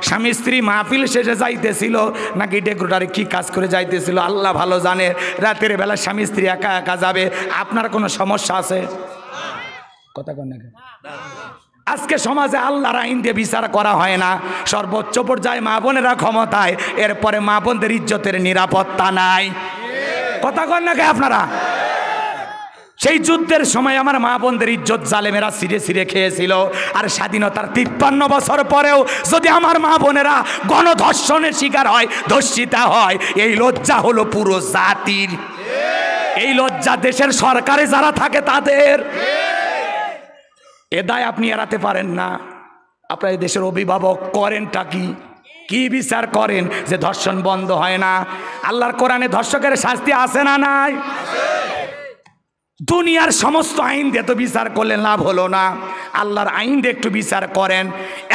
স্বামী স্ত্রী মাহফিল শেষে যাইতেছিল নাকি ডেকোরেটরে কি কাজ করে যাইতেছিল আল্লাহ ভালো জানে। রাতের বেলা স্বামী স্ত্রী একা একা যাবে, আপনার কোনো সমস্যা আছে? কথা কন না। আজকে সমাজে আল্লাহর আইন দিয়ে বিচার করা হয় না। সর্বোচ্চ পর্যায়ে মা বোনেরা ক্ষমতায়, এরপরে মা বোনদের ইজ্জতের নিরাপত্তা নাই। কথা কন না কে আপনারা? সেই যুদ্ধের সময় আমার মা বোনদের ইজ্জত জালেমেরা ছিঁড়ে ছিঁড়ে খেয়েছিল। আর স্বাধীনতার 53 বছর পরেও যদি আমার মা বোনেরা গণধর্ষণের শিকার হয়, ধর্ষিতা হয়, এই লজ্জা হলো পুরো জাতির। এই লজ্জা দেশের সরকারে যারা থাকে তাদের। এ দায় আপনি এড়াতে পারেন না। আপনার দেশের অভিভাবক করেনটা কি? কি বিচার করেন যে ধর্ষণ বন্ধ হয় না? আল্লাহর কোরআনে ধর্ষকের শাস্তি আছে না নাই? দুনিয়ার সমস্ত আইন দিয়ে তো বিচার করলে লাভ হলো না, আল্লাহর আইন দিয়ে একটু বিচার করেন।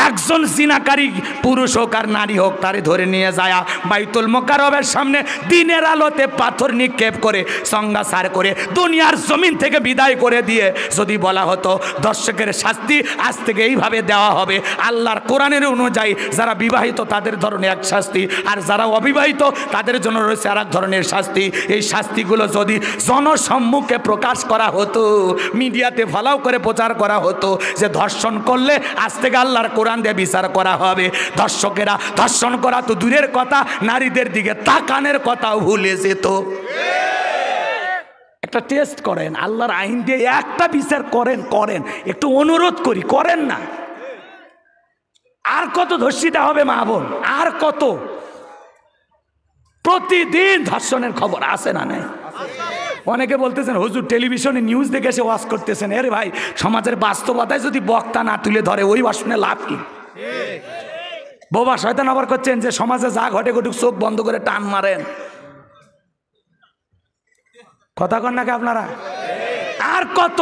একজন জিনাকারী পুরুষ হোক আর নারী হোক, তারে ধরে নিয়ে যায় বাইতুল মোকাররমের সামনে দিনের আলোতে পাথর নিক্ষেপ করে সংগাসার করে দুনিয়ার জমিন থেকে বিদায় করে দিয়ে যদি বলা হতো ধর্ষকের শাস্তি আজ থেকে এইভাবে দেওয়া হবে, আল্লাহর কোরআনের অনুযায়ী যারা বিবাহিত তাদের ধরনের এক শাস্তি, আর যারা অবিবাহিত তাদের জন্য রয়েছে আর এক ধরনের শাস্তি, এই শাস্তিগুলো যদি জনসম্মুখে প্রকাশ করা হতো, মিডিয়াতে ফলাও করে প্রচার করা হতো যে ধর্ষণ করলে আজ থেকে আল্লাহর কোরআন দিয়ে বিচার করা হবে, ধর্ষকেরা ধর্ষণ করা তো দূরের কথা, নারীদের দিকে তাকানের কথাও ভুলে যেত। একটা টেস্ট করেন, আল্লাহর আইন দিয়ে একটা বিচার করেন, করেন একটু অনুরোধ করি, করেন না। আর কত ধর্ষিতা হবে মা বোন, আর কত? প্রতিদিন ধর্ষণের খবর আসে না নাই? অনেকে বলতেছেন হুজুর টেলিভিশনে নিউজ দেখে এসে ওয়াজ করতেছেন। আরে ভাই, সমাজের বাস্তবতায় যদি বক্তা না তুলে ধরে ওই ওয়াজ শুনে লাভ কি? বোবা শয়তান আবার করছেন যে সমাজে যা ঘটে ঘটুক চোখ বন্ধ করে টান মারেন। কথা কন নাকি আপনারা? আর কত?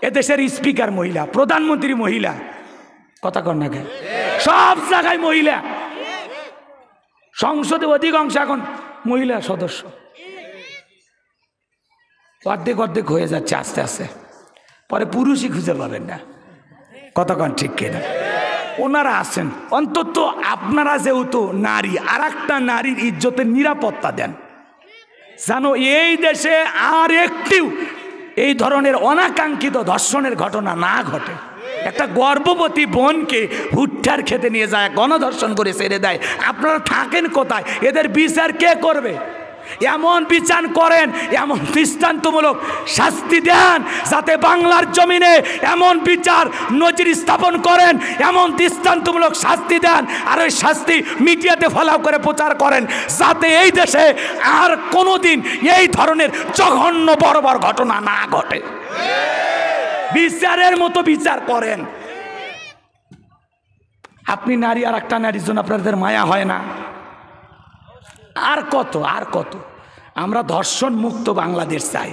এদেশের স্পিকার মহিলা, প্রধানমন্ত্রী মহিলা, কথা কন নাকি? সব জায়গায় মহিলা, সংসদে অধিকাংশ এখন মহিলা সদস্য। অর্ধেক অর্ধেক হয়ে যাচ্ছে আস্তে আস্তে, পরে পুরুষই খুঁজে পাবেন না। কতক্ষণ ঠিক কিনা? ওনারা আছেন, অন্তত আপনারা যেহেতু নারী, আর একটা নারীর ইজ্জতের নিরাপত্তা দেন, জানো এই দেশে আর একটিও এই ধরনের অনাকাঙ্ক্ষিত ধর্ষণের ঘটনা না ঘটে। একটা গর্ভবতী বোনকে ভুট্টার খেতে নিয়ে যায়, গণধর্ষণ করে ছেড়ে দেয়। আপনারা থাকেন কোথায়? এদের বিচার কে করবে? এমন বিচার করেন, এমন দৃষ্টান্তমূলক শাস্তি দেন যাতে বাংলার জমিনে এমন বিচার নজির স্থাপন করেন, এমন দৃষ্টান্তমূলক শাস্তি দেন, আর ওই শাস্তি মিডিয়াতে ফলাও করে প্রচার করেন যাতে এই দেশে আর কোনোদিন এই ধরনের জঘন্য বড় বড় ঘটনা না ঘটে। বিচারের মতো বিচার করেন। আপনি নারী, আর একটা নারীর জন্য আপনাদের মায়া হয় না? আর কত, আর কত? আমরা ধর্ষণ মুক্ত বাংলাদেশ চাই।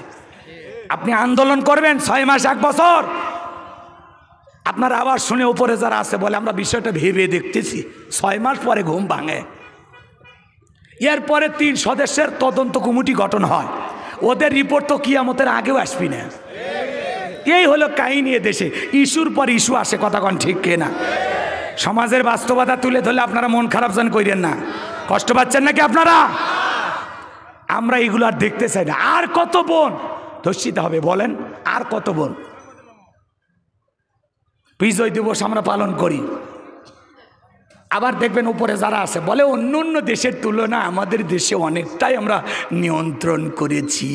আপনি আন্দোলন করবেন 6 মাস 1 বছর, আপনার আবার শুনে উপরে যারা আছে বলে আমরা বিষয়টা ভেবে দেখতেছি, 6 মাস পরে ঘুম ভাঙে। এরপরে 3 সদস্যের তদন্ত কমিটি গঠন হয়, ওদের রিপোর্ট তো কিয়ামতের আগেও আসবি না। এই হলো কাহিনী দেশে, ইস্যুর পর ইস্যু আসে। কথা কন ঠিক কিনা? সমাজের বাস্তবতা তুলে ধরলে আপনারা মন খারাপ যেন করেন না। কষ্ট পাচ্ছেন নাকি আপনারা? আমরা এগুলো আর দেখতে চাই না। আর কত বোন ধর্ষিত হবে বলেন? আর কত বোন? বিজয় দিবস আমরা পালন করি, আবার দেখবেন উপরে যারা আছে বলে অন্য অন্য দেশের তুলনায় আমাদের দেশে অনেকটাই আমরা নিয়ন্ত্রণ করেছি।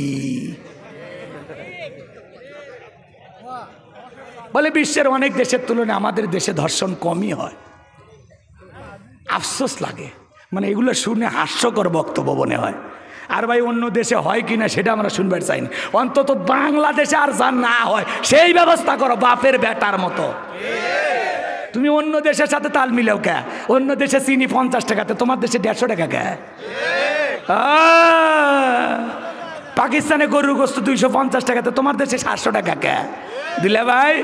বলে বিশ্বের অনেক দেশের তুলনায় আমাদের দেশে ধর্ষণ কমই হয়। আফসোস লাগে, মানে এগুলো শুনে হাস্যকর বক্তব্য মনে হয়। আর ভাই অন্য দেশে হয় কিনা সেটা আমরা শুনবার চাই না, অন্তত বাংলাদেশে আর যা না হয় সেই ব্যবস্থা করো বাপের বেটার মতো। তুমি অন্য দেশের সাথে তাল মিলেও কে? অন্য দেশে চিনি 50 টাকাতে, তোমার দেশে 150 টাকা কে? পাকিস্তানে গরুর গোস্ত 250 টাকাতে, তোমার দেশে 700 টাকা কে? দিলে ভাই,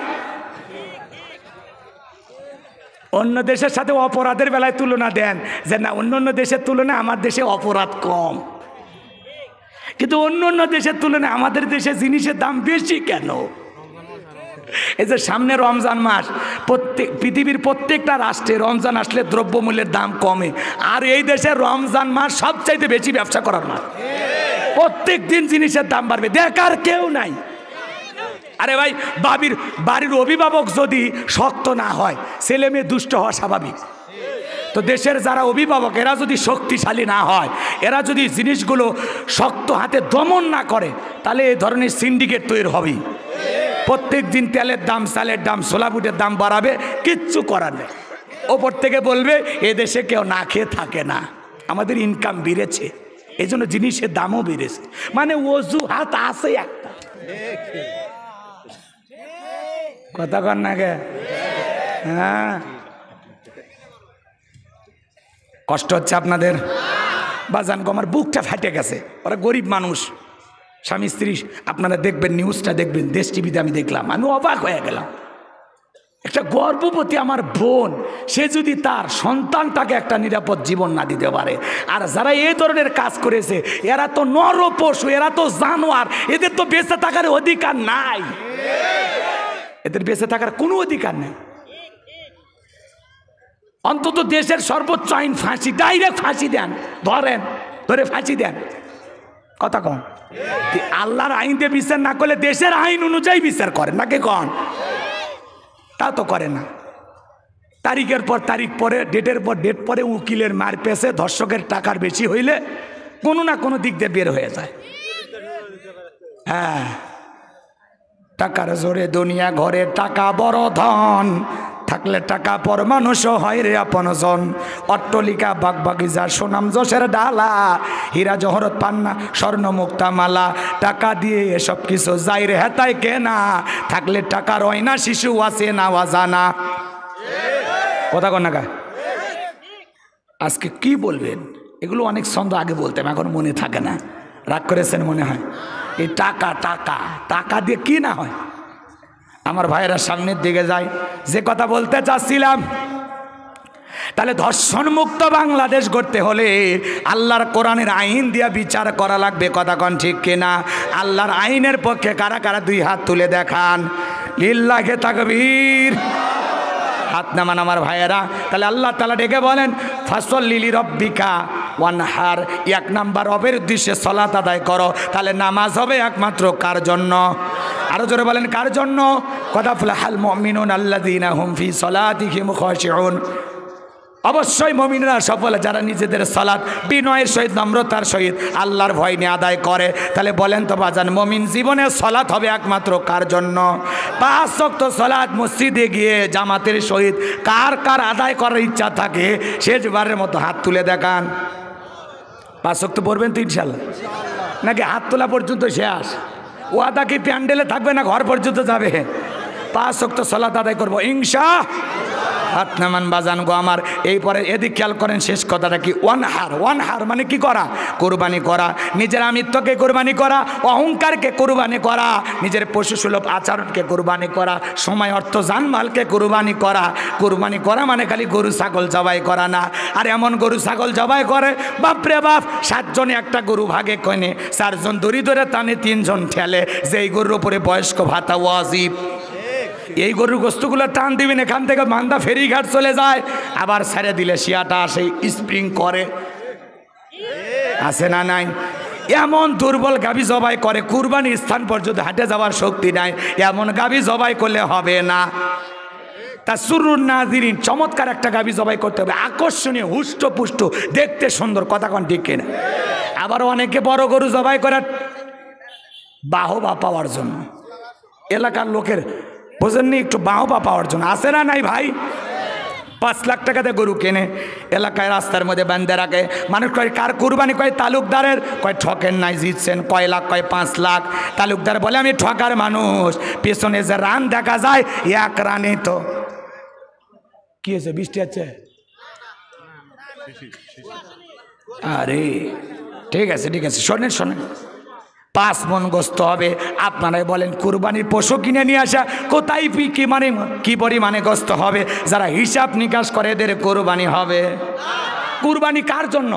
অন্য দেশের সাথে অপরাধের বেলায় তুলনা দেন যে না অন্য অন্য দেশের তুলনায় আমার দেশে অপরাধ কম, কিন্তু অন্য অন্য দেশের তুলনায় আমাদের দেশে জিনিসের দাম বেশি কেন? এই যে সামনে রমজান মাস, পৃথিবীর প্রত্যেকটা রাষ্ট্রে রমজান আসলে দ্রব্যমূল্যের দাম কমে, আর এই দেশে রমজান মাস সবচাইতে বেশি ব্যবসা করার মাস। প্রত্যেক দিন জিনিসের দাম বাড়বে, দেখার কেউ নাই। আরে ভাই, বাড়ির অভিভাবক যদি শক্ত না হয়, ছেলে মেয়ে দুষ্ট হওয়া স্বাভাবিক। তো দেশের যারা অভিভাবক এরা যদি শক্তিশালী না হয়, এরা যদি জিনিসগুলো শক্ত হাতে দমন না করে, তাহলে এই ধরনের সিন্ডিকেট তৈরি হবেই। প্রত্যেক দিন তেলের দাম, চালের দাম, ছোলা বুটের দাম বাড়াবে, কিচ্ছু করার নেই। ওপর থেকে বলবে এ দেশে কেউ না খেয়ে থাকে না, আমাদের ইনকাম বেড়েছে, এই জন্য জিনিসের দামও বেড়েছে। মানে অজুহাত আছে একটা। কথা কন না গে? হ্যাঁ, কষ্ট হচ্ছে আপনাদের? বাজান গো, আমার বুকটা ফাটে গেছে। ওরা গরিব মানুষ, স্বামী স্ত্রী। আপনারা দেখবেন, নিউজটা দেখবেন, দেশ টিভিতে আমি দেখলাম, আমি অবাক হয়ে গেলাম। একটা গর্ভবতী আমার বোন, সে যদি তার সন্তানটাকে একটা নিরাপদ জীবন না দিতে পারে, আর যারা এই ধরনের কাজ করেছে এরা তো নর পশু, এরা তো জানোয়ার, এদের তো বেঁচে থাকার অধিকার নাই, এদের বেঁচে থাকার কোনো অধিকার নেই। অন্তত দেশের সর্বোচ্চ আইন ফাঁসি, ডাইরেক্ট ফাঁসি দেন, ধরেন ধরে ফাঁসি দেন। কথা কন, আল্লাহর আইন দিয়ে বিচার না করলে দেশের আইন অনুযায়ী বিচার করেন নাকি কন? তা তো করে না। তারিখের পর তারিখ পরে, ডেটের পর ডেট পরে উকিলের মার পেছে, ধর্ষকের টাকার বেশি হইলে কোনো না কোনো দিক দিয়ে বের হয়ে যায়। হ্যাঁ, টাকার জোরে দুনিয়া ঘরে, টাকা বড় ধন, থাকলে টাকা পর মানুষ হয় রে আপনজন। অট্টলিকা বাগবাগিচা সুনাম যশের ডালা, হীরা জহরত পান্না স্বর্ণ মুক্তা মালা, টাকা দিয়ে এসব কিছু যাই রে হেতায় কেনা, থাকলে টাকার হয় না শিশু আছে না অজানা। কথা কন না কা? আজকে কি বলবেন? এগুলো অনেক ছন্দ আগে বলতাম, এখন মনে থাকে না। রাগ করেছেন মনে হয়? এই টাকা টাকা টাকা দিয়ে কি না হয়? আমার ভাইয়েরা সামনের দিকে যায়, যে কথা বলতে চাচ্ছিলাম, তাহলে ধর্ষণ মুক্ত বাংলাদেশ গড়তে হলে আল্লাহর কোরআনের আইন দিয়ে বিচার করা লাগবে। কথা কন ঠিক কিনা? আল্লাহর আইনের পক্ষে কারা কারা দুই হাত তুলে দেখান, লিল্লাহে তাকবীর। হাত নামান আমার ভাইয়েরা। তাহলে আল্লাহ তাআলা ডেকে বলেন, ফাসল্লি লিরাব্বিকা ওয়ানহার, এক নাম্বার রবের উদ্দেশ্যে সালাত আদায় করো। তাহলে নামাজ হবে একমাত্র কার জন্য? আরো জোরে বলেন, কার জন্য? কদ আফলাহাল মুমিনুন আল্লাযীনা হুম ফি সালাতিহিম খাশিউন। অবশ্যই মুমিনরা সফল যারা নিজেদের সালাত বিনয়ের সহিত, নম্রতার সহিত আল্লাহর ভয় নিয়ে আদায় করে। তাহলে বলেন তো বাজান, মুমিন জীবনে সালাত হবে একমাত্র কার জন্য? 5 ওয়াক্ত সালাত মসজিদে গিয়ে জামাতের সহিত কার কার আদায় করার ইচ্ছা থাকে, শেষবারের মতো হাত তুলে দেখান। 5 ওয়াক্ত পড়বেন তো ইনশাল্লাহ? নাকি হাত তোলা পর্যন্ত শেষ? ওয়াদা কি প্যান্ডেলে থাকবে না ঘর পর্যন্ত যাবে? 5 ওয়াক্ত সালাত আদায় করবো ইনশাআল্লাহ। হাত নামান বাজান গো আমার। এই পরে এদিক খেয়াল করেন, শেষ কথাটা কি? ওয়ানহার। ওয়ানহার মানে কি করা? কোরবানি করা। নিজের আমিত্বকে কোরবানি করা, অহংকারকে কোরবানি করা, নিজের পশুসুলভ আচরণকে কোরবানি করা, সময় অর্থ জানমালকে কোরবানি করা। কোরবানি করা মানে খালি গরু ছাগল জবাই করা না। আর এমন গরু ছাগল জবাই করে, বাপরে বাপ, 7 জনে একটা গরু ভাগে কনে, 4 জন দড়ি ধরে টানে, 3 জন ঠেলে, যেই গরুর উপরে বয়স্ক ভাতা ওয়াজিব। এই গরুর গোস্তগুলো টান দিবেন, এখান থেকে মান্দা ফেরিঘাট চলে যায়, আবার ছেড়ে দিলে শিয়াটা আসে স্প্রিং করে, আছে না নাই? এমন দুর্বল গাভী জবাই করে, কুরবানির স্থান পর্যন্ত হাঁটে যাওয়ার শক্তি নাই, এমন গাভী জবাই করলে হবে না। তা সুরুন নাজিরিন, চমৎকার একটা গাভী জবাই করতে হবে, আকর্ষণীয়, হুষ্টপুষ্ট, দেখতে সুন্দর। কথা কন ঠিক কিনা? আবার অনেকে বড় গরু জবাই করে বাহবা পাওয়ার জন্য, এলাকার লোকের বোঝেননি, একটু বাহবা পাওয়ার জন্য, আছে না নাই ভাই? 5 লাখ টাকাতে গরু কেনে, এলাকায় রাস্তার মধ্যে বান্ধে রাখে। মানুষ কয় কার কুরবানি? কয় তালুকদারের। কয় ঠকেন নাই, জিতছেন। কয় লাখ? কয় 5 লাখ। তালুকদার বলে আমি ঠকার মানুষ, পেছনে যে রান দেখা যায় 1 রানে তো কি হয়েছে? বৃষ্টি আছে? আরে ঠিক আছে ঠিক আছে, শোনেন শোনেন, 5 মণ গোস্ত হবে। আপনারাই বলেন কুরবানির পশু কিনে নিয়ে আসা কোথায় কি মানে কি পরিমাণে গোস্ত হবে? যারা হিসাব নিকাশ করে এদের কুরবানি হবে। কুরবানি কার জন্য?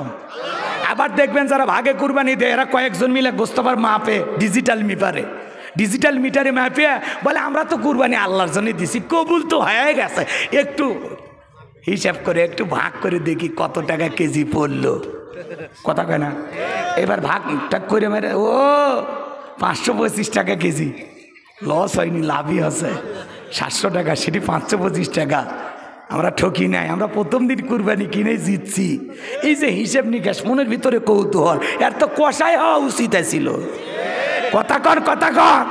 আবার দেখবেন যারা ভাগে কুরবানি দেয়, এরা কয়েকজন মিলে গোস্তবার মাপে, ডিজিটাল মিটারে মাপে বলে আমরা তো কুরবানি আল্লাহর জন্য দিছি, কবুল তো হয়ে গেছে, একটু হিসাব করে একটু ভাগ করে দেখি কত টাকা কেজি পড়লো। কথা কয় না? এবার ভাগটা করে মেরে, ও 525 টাকা কেজি, লস হয়নি, লাভই আছে। 700 টাকা, সেটি 525 টাকা। আমরা ঠকি নাই, আমরা প্রথম দিন কুরবানি কিনে জিতছি। এই যে হিসেব নিকাশ, মনের ভিতরে কৌতূহল, এর তো কষাই হওয়া উচিত ছিল। কথা কন, কথা কন।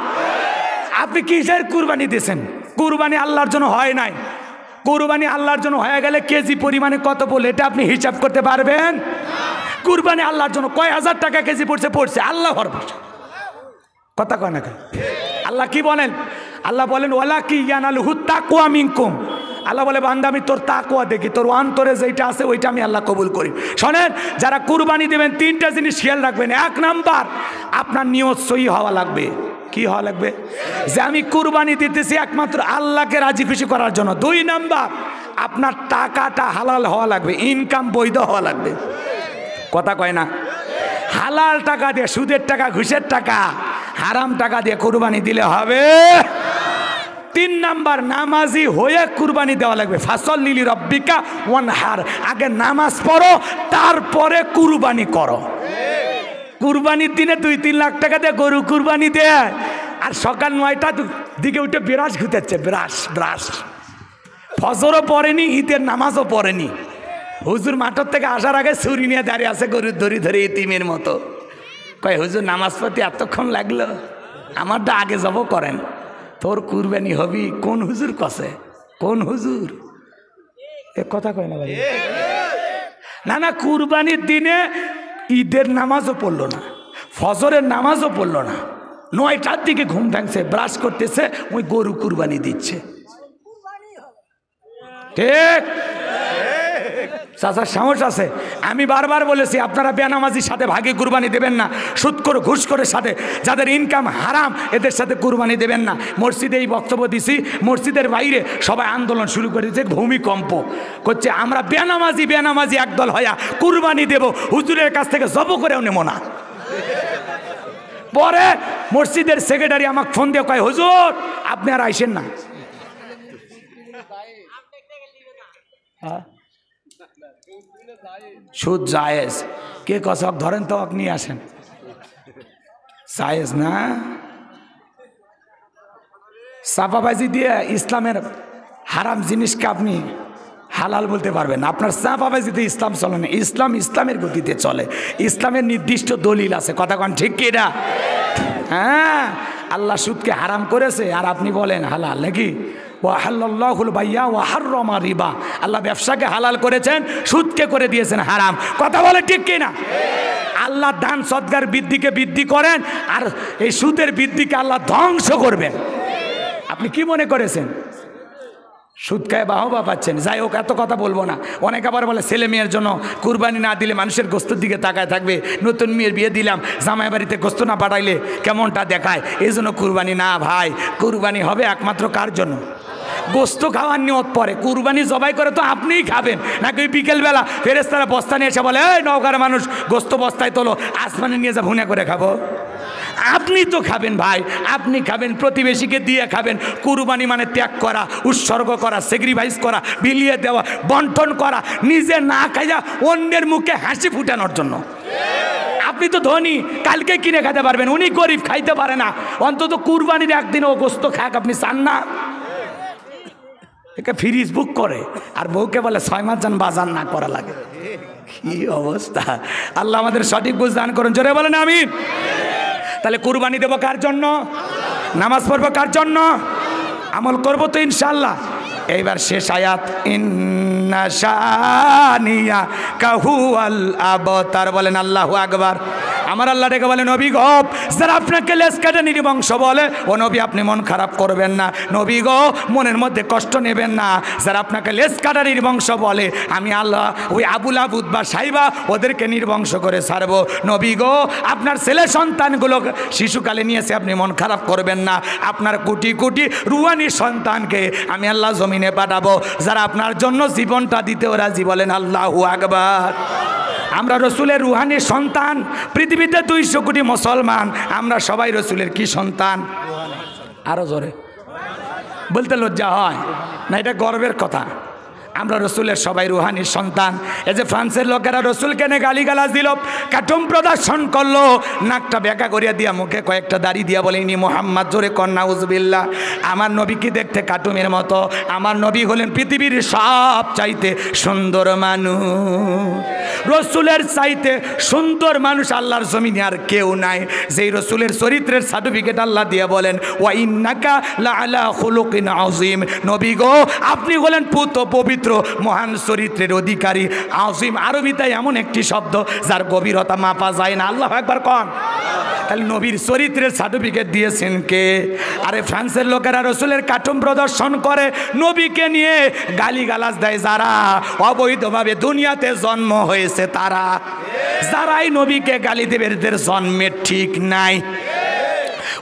আপনি কিসের কুরবানি দিয়েছেন? কুরবানি আল্লাহর জন্য হয় নাই। কুরবানি আল্লাহর জন্য হয়ে গেলে কেজি পরিমাণে কত বলে এটা আপনি হিসাব করতে পারবেন? কুরবানি আল্লাহর জন্য কয় হাজার টাকা কেজি পড়ছে, আল্লাহ ভরসা। কথা কয় না? আল্লাহ কি বলেন? আল্লাহ বলেন ওয়ালা কি ইয়ানালুহু তাকওয়া মিনকুম, আল্লাহ বলে বান্দা আমি তোর তাকওয়া দেখি, তোর অন্তরে যেটা আছে ওইটা আমি আল্লাহ কবুল করি। শোনেন, যারা কুরবানি দেবেন তিনটা জিনিস খেয়াল রাখবেন। এক নাম্বার, আপনার নিয়ত সহি হওয়া লাগবে। কি হওয়া লাগবে? যে আমি কুরবানি দিতেছি একমাত্র আল্লাহকে রাজি খুশি করার জন্য। দুই নাম্বার, আপনার টাকাটা হালাল হওয়া লাগবে, ইনকাম বৈধ হওয়া লাগবে। কথা কয় না? হালাল টাকা দিয়ে, সুদের টাকা, ঘুষের টাকা, হারাম টাকা দিয়ে কুরবানি দিলে হবে। তিন নাম্বার, নামাজি হয়ে কুরবানি দেওয়া লাগবে। ফাসল্লি লিরাব্বিকা ওয়ানহার, আগে নামাজ পড়ো তারপরে কুরবানি করো। কুরবানির দিনে 2-3 লাখ টাকা দিয়ে গরু কুরবানি দেয়, আর সকাল 9টার দিকে উঠে বিরাস ঘুরতেছে, বিরাস। ফজরও পড়েনি, ঈদের নামাজও পড়েনি। হুজুর মাঠের থেকে আসার আগে ছুরি নিয়ে দাঁড়িয়ে আছে গরুর ধরে ধরে ইতিমের মতো। কয় হুজুর নামাজ পড়তে এতক্ষণ লাগলো, আমারটা আগে যাব করেন। তোর কুরবানি হবি কোন হুজুর কসে? কোন হুজুর? এ কথা কয় না ভাই। না, কুরবানির দিনে ঈদের নামাজও পড়লো না, ফজরের নামাজও পড়লো না, 9টার দিকে ঘুম ভাঙছে, ব্রাশ করতেছে, ওই গরু কুরবানি দিচ্ছে। ঠিক? চাচার সাহস আছে। আমি বারবার বলেছি আপনারা বেনামাজির সাথে ভাগে কুরবানি দেবেন না, সুদখোর ঘুষখোরের সাথে, যাদের ইনকাম হারাম এদের সাথে কুরবানি দেবেন না। মসজিদে এই বক্তব্য দিছি, মসজিদের বাইরে সবাই আন্দোলন শুরু করেছে, ভূমিকম্প করছে। আমরা বেনামাজি একদল হইয়া কুরবানি দেব, হুজুরের কাছ থেকে জব করেও নেব না। পরে মসজিদের সেক্রেটারি আমাকে ফোন দিয়ে কয় হুজুর আপনি আর আইসেন না। সুদ জায়েজ, কে কসক ধরেন তো আপনি আসেন, জায়েজ না। চাপাবাজি দিয়ে ইসলামের হারাম জিনিসকে আপনি হালাল বলতে পারবেন না। আপনার চাপাবাজিতে ইসলাম চলে না, ইসলামের গতিতে চলে, ইসলামের নির্দিষ্ট দলিল আছে। কথা কন ঠিক কি না? হ্যাঁ, আল্লাহ সুদকে হারাম করেছে আর আপনি বলেন হালাল নাকি? ওয়াহাল্লাহুল বাইয়া ওয়া হাররামা রিবা, আল্লাহ ব্যবসাকে হালাল করেছেন, সুদকে করে দিয়েছেন হারাম। কথা বলে ঠিক কি না? আল্লাহ দান সদকার বৃদ্ধিকে বৃদ্ধি করেন, আর এই সুদের বৃদ্ধিকে আল্লাহ ধ্বংস করবেন। আপনি কি মনে করেছেন সুদ খায় বাহবা পাচ্ছেন? যাই হোক, এত কথা বলবো না। অনেক আবার বলে ছেলে মেয়ের জন্য কুরবানি না দিলে মানুষের গোস্তের দিকে তাকায় থাকবে, নতুন মেয়ের বিয়ে দিলাম, জামাই বাড়িতে গোস্ত না পাঠাইলে কেমনটা দেখায়, এই জন্য কুরবানি না। ভাই, কুরবানি হবে একমাত্র কার জন্য? গোস্ত খাওয়ার নিয়ত পরে, কুরবানি জবাই করে তো আপনিই খাবেন, নাকি বিকেলবেলা ফেরেশতারা বস্তা নিয়ে এসে বলে এই নওগাঁর মানুষ গোস্ত বস্তায় তোলো, আসমানে নিয়ে যা ভুনা করে খাবো? আপনি তো খাবেন ভাই, আপনি খাবেন, প্রতিবেশীকে দিয়ে খাবেন। কুরবানি মানে ত্যাগ করা, উৎসর্গ করা, স্যাক্রিফাইস করা, বিলিয়ে দেওয়া, বন্টন করা, নিজে না খাইয়া অন্যের মুখে হাসি ফুটানোর জন্য। আপনি তো ধনী, কালকে কিনে খেতে পারবেন, উনি গরিব, খাইতে পারে না, অন্তত কুরবানির একদিন ও গোস্ত খাক, আপনি চান না? একে ফ্রিজ বুক করে আর বউকে বলে 6 মাস যেন বাজার না করা লাগে। কি অবস্থা! আল্লাহ আমাদের সঠিক বুঝ দান করুন, জোরে বলেন আমিন। তাহলে কুরবানি দেবো কার জন্য? নামাজ পড়বো কার জন্য? আমল করবো তো ইনশাআল্লাহ। এইবার শেষ আয়াত, ইন্না শানিয়া কাহুয়াল আবতার, বলেন আল্লাহু আকবার। আমার আল্লাহ ডেকে বলে নবী গো, যারা আপনাকে লেজ কাটে নির্বংশ বলে, ও নবী আপনি মন খারাপ করবেন না, নবী গো মনের মধ্যে কষ্ট নেবেন না। যারা আপনাকে লেজ কাটা নির্বংশ বলে, আমি আল্লাহ ওই আবুল আবুদ বা সাইবা ওদেরকে নির্বংশ করে ছাড়বো। নবী গো, আপনার ছেলে সন্তানগুলো শিশুকালে নিয়েছে, আপনি মন খারাপ করবেন না। আপনার কোটি কোটি রুহানি সন্তানকে আমি আল্লাহ জমিনে পাঠাবো, যারা আপনার জন্য জীবনটা দিতেও রাজি, বলেন আল্লাহু আকবার। আমরা রসুলের রুহানি সন্তান, পৃথিবীতে 200 কোটি মুসলমান, আমরা সবাই রসুলের কি সন্তান? আরো জোরে বলতে লজ্জা হয় না? এটা গর্বের কথা। আমরা রসুলের সবাই রুহানির সন্তান। এই যে ফ্রান্সের লোকেরা রসুলকে নিয়ে গালিগালাজ দিল, কাটুম প্রদর্শন করলো, নাকটা বেঁকা করিয়া দিয়া মুখে কয়েকটা দাড়ি দিয়া বলে ইনি মোহাম্মদ, জোরে কন্যা উজবিল্লাহ। আমার নবী কি দেখতে কাটুমের মতো? আমার নবী হলেন পৃথিবীর সব চাইতে সুন্দর মানুষ। রসুলের চাইতে সুন্দর মানুষ আল্লাহর জমিনে আর কেউ নাই। যেই রসুলের চরিত্রের সার্টিফিকেট আল্লাহ দিয়ে বলেন ওয়া ইন্নাকা লাআলা খুলুকিন আযীম, নবী গো আপনি হলেন পুত পবিত্র মহান চরিত্রের অধিকারী। আযীম আরবিতে এমন একটি শব্দ যার গভীরতা মাপা যায় না। আল্লাহু আকবার কন। তাহলে নবীর চরিত্রের সার্টিফিকেট দিয়েছেন কে? আরে ফ্রান্সের লোকেরা রসুলের কার্টুন প্রদর্শন করে, নবীকে নিয়ে গালিগালাজ দেয় যারা অবৈধভাবে দুনিয়াতে জন্ম হয়েছে তারা, যারাই নবীকে গালি দেবে এদের জন্মের ঠিক নাই।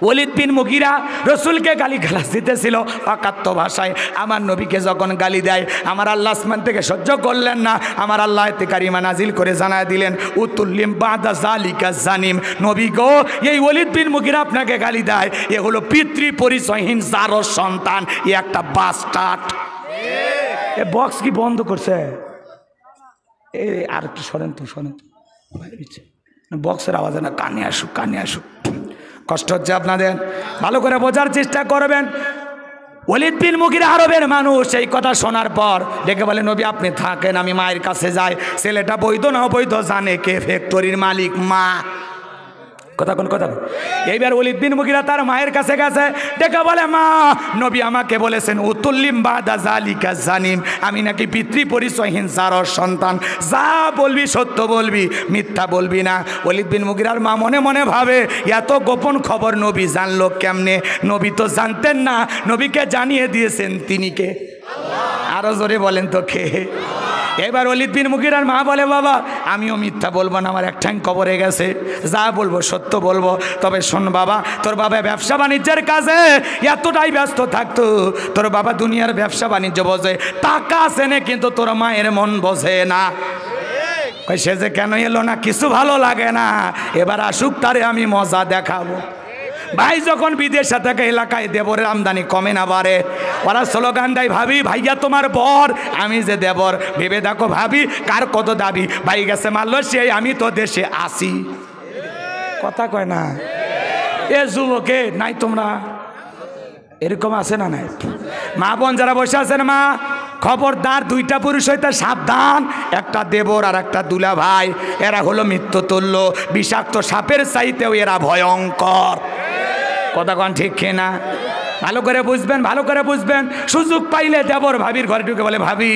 ওয়ালিদ বিন মুগিরা রসুলকে গালি গালাজ দিতেছিল অকাত্য ভাষায়। আমার নবীকে যখন গালি দেয় আমার আল্লাহ আসমান থেকে সহ্য করলেন না, আমার আল্লাহ আয়াতে কারিমা নাজিল করে জানায় দিলেন উতুল্লিম বাদা জালিকা জানিম, নবী গো এই ওয়ালিদ বিন মুগিরা আপনাকে গালি দেয়, এ হলো পিতৃ পরিচয়হীন জারো সন্তান, এ একটা বাস্টার্ড। এ বক্স কি বন্ধ করছে? এ আর একটু সরেন তো, সরেন তো, বক্সের আওয়াজে না কানে আসুক, কানে আসুক। কষ্ট হচ্ছে আপনাদের, ভালো করে বোঝার চেষ্টা করবেন। ওয়ালিদ বিন মুগিরা আরবের মানুষ, এই কথা শোনার পর ডেকে বলে নবী আপনি থাকেন, আমি মায়ের কাছে যাই। ছেলেটা বৈধ না অবৈধ জানে কে? ফ্যাক্টরির মালিক মা। কথা কোন কথা। এইবার ওয়ালিদ বিন মুগিরা তার মায়ের কাছে গেছে, ডেকে বলে মা নবী আমাকে বলেছেন উতুল্লিম বাদা জালিকা জানিম, আমি নাকি পিতৃ পরিচয়হীন জারর সন্তান, যা বলবি সত্য বলবি, মিথ্যা বলবি না। ওয়ালিদ বিন মুগিরার মা মনে মনে ভাবে এত গোপন খবর নবী জানলো কেমনে? নবী তো জানতেন না, নবীকে জানিয়ে দিয়েছেন তিনি কে? আরো জোরে বলেন তো কে? এবার ওয়ালিদ বিন মুগিরার মা বলে বাবা আমিও মিথ্যা বলবো না, আমার এক ঠ্যাং কবরে গেছে, যা বলবো সত্য বলবো। তবে শোন বাবা, তোর বাবা ব্যবসা বাণিজ্যের কাজে এতটাই ব্যস্ত থাকতো, তোর বাবা দুনিয়ার ব্যবসা বাণিজ্য বোঝে, টাকা চেনে কিন্তু তোর মায়ের মন বোঝে না। সে যে কেন এলো না কিছু ভালো লাগে না, এবার আসুক তারে আমি মজা দেখাবো। ভাই যখন বিদেশে থেকে এলাকায় দেবরের আমদানি কমে না বাড়ে, ওরা স্লোগান দেয় ভাবি ভাইয়া তোমার বর, আমি যে দেবর, ভেবে দেখো ভাবি কার কত দাবি। ভাই গেছে মালয়েশিয়ায়, আমি তো দেশে আসি। কথা কয় না এ যুবকে নাই তোমরা এরকম আছে না নাই? মা বোন যারা বসে আছেন মা খবরদার, দুইটা পুরুষ হইতে সাবধান, একটা দেবর আর একটা দুলা ভাই, এরা হলো মৃত্যুতুল্য, বিষাক্ত সাপের চাইতেও এরা ভয়ঙ্কর। কথা কন ঠিক কিনা? ভালো করে বুঝবেন, ভালো করে বুঝবেন। সুযোগ পাইলে দেবর ভাবির ঘরে ঢুকে বলে ভাবি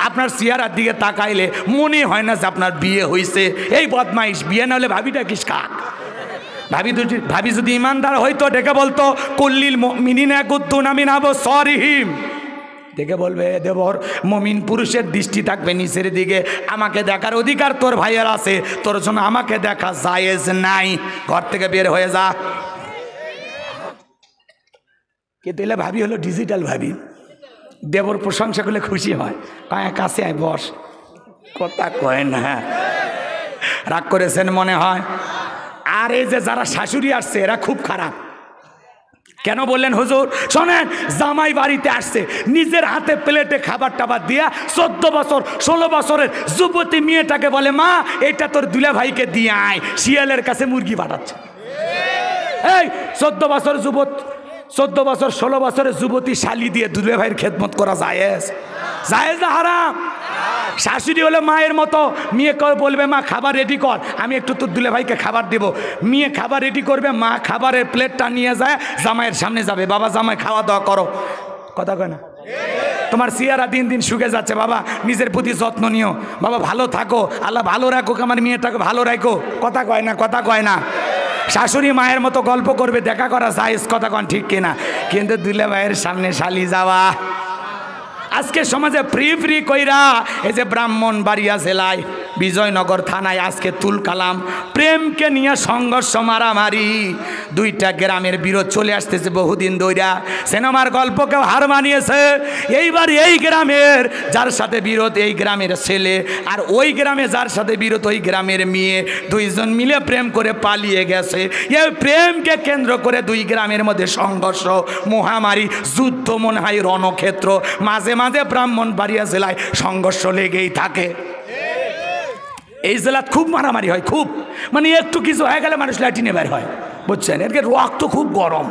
আপনার চেহারার দিকে তাকাইলে মনে হয় না যে আপনার বিয়ে হয়েছে, এই বদমাইশ, বিয়ে না হলে ভাবিটা কিস কাক। ভাবি যদি ইমানদার হইতো ডেকে বলতো কুল্লিল মুমিনিনা ইয়াগুদ্দুনা মিন আবসারিহিম, দেখে বলবে দেবর মুমিন পুরুষের দৃষ্টি থাকবে নিচের দিকে, আমাকে দেখার অধিকার তোর ভাইয়ের আছে, তোর জন্য আমাকে দেখা জায়েজ নাই, ঘর থেকে বের হয়ে যা। কে দিলে ভাবি হলো ডিজিটাল ভাবি, দেবর প্রশংসা করলে খুশি হয়, কায় কাছে আয় বস, কথা কয় না, রাগ করেছেন মনে হয়। আর এই যে যারা শাশুড়ি আসছে এরা খুব খারাপ। কেন বললেন হুজুর? শোনেন, জামাই বাড়িতে আসছে, নিজের হাতে প্লেটে খাবার টাবার দিয়া 14 বছর 16 বছরের যুবতী মেয়েটাকে বলে মা এটা তোর দুলা ভাইকে দিয়ে আয়, শিয়ালের কাছে মুরগি পাঠাচ্ছে। এই 14 বছর 16 বছরের যুবতী শালি দিয়ে দুলে ভাইয়ের খেদমত করা জায়েজ? জায়েজ না হারাম? শাশুড়ি হলে মায়ের মতো, মেয়ে বলবে মা খাবার রেডি কর, আমি একটু তোর দুলে ভাইকে খাবার দেব, মেয়ে খাবার রেডি করবে, মা খাবারের প্লেটটা নিয়ে যায় জামাইয়ের সামনে যাবে, বাবা জামাই খাওয়া দাওয়া করো। কথা কয় না? তোমার চেহারা দিন দিন শুকে যাচ্ছে, বাবা নিজের প্রতি যত্ন নিও, বাবা ভালো থাকো, আল্লাহ ভালো রাখো, আমার মেয়েটাকে ভালো রাখো। কথা কয় না? কথা কয় না? শাশুড়ি মায়ের মতো গল্প করবে, দেখা করা জায়েজ, কথা কন ঠিক কিনা? কিন্তু দুলে ভাইয়ের সামনে শালি যাওয়া আজকে সমাজে ফ্রি কইরা, এই যে ব্রাহ্মণবাড়িয়া জেলায় বিজয়নগর থানায় আজকে তুল কালাম, প্রেমকে নিয়ে সংঘর্ষ মারামারি, দুইটা গ্রামের বিরোধ চলে আসতেছে বহুদিন ধইরা, সিনেমার গল্পকেও হার মানিয়েছে। এইবার এই গ্রামের যার সাথে বিরোধ এই গ্রামের ছেলে, আর ওই গ্রামে যার সাথে বিরোধ ওই গ্রামের মেয়ে, দুইজন মিলে প্রেম করে পালিয়ে গেছে। এই প্রেমকে কেন্দ্র করে দুই গ্রামের মধ্যে সংঘর্ষ, মহামারী, যুদ্ধ মনে হয় রণক্ষেত্র, মাঝে মাঝে ব্রাহ্মণবাড়িয়া জেলায় সংঘর্ষ লেগেই থাকে। এই জেলাত খুব মারামারি হয়, খুব, মানে একটু কিছু হয়ে গেলে মানুষ ল্যাটিনে বের হয়, বুঝছেন? এর রক্ত খুব গরম।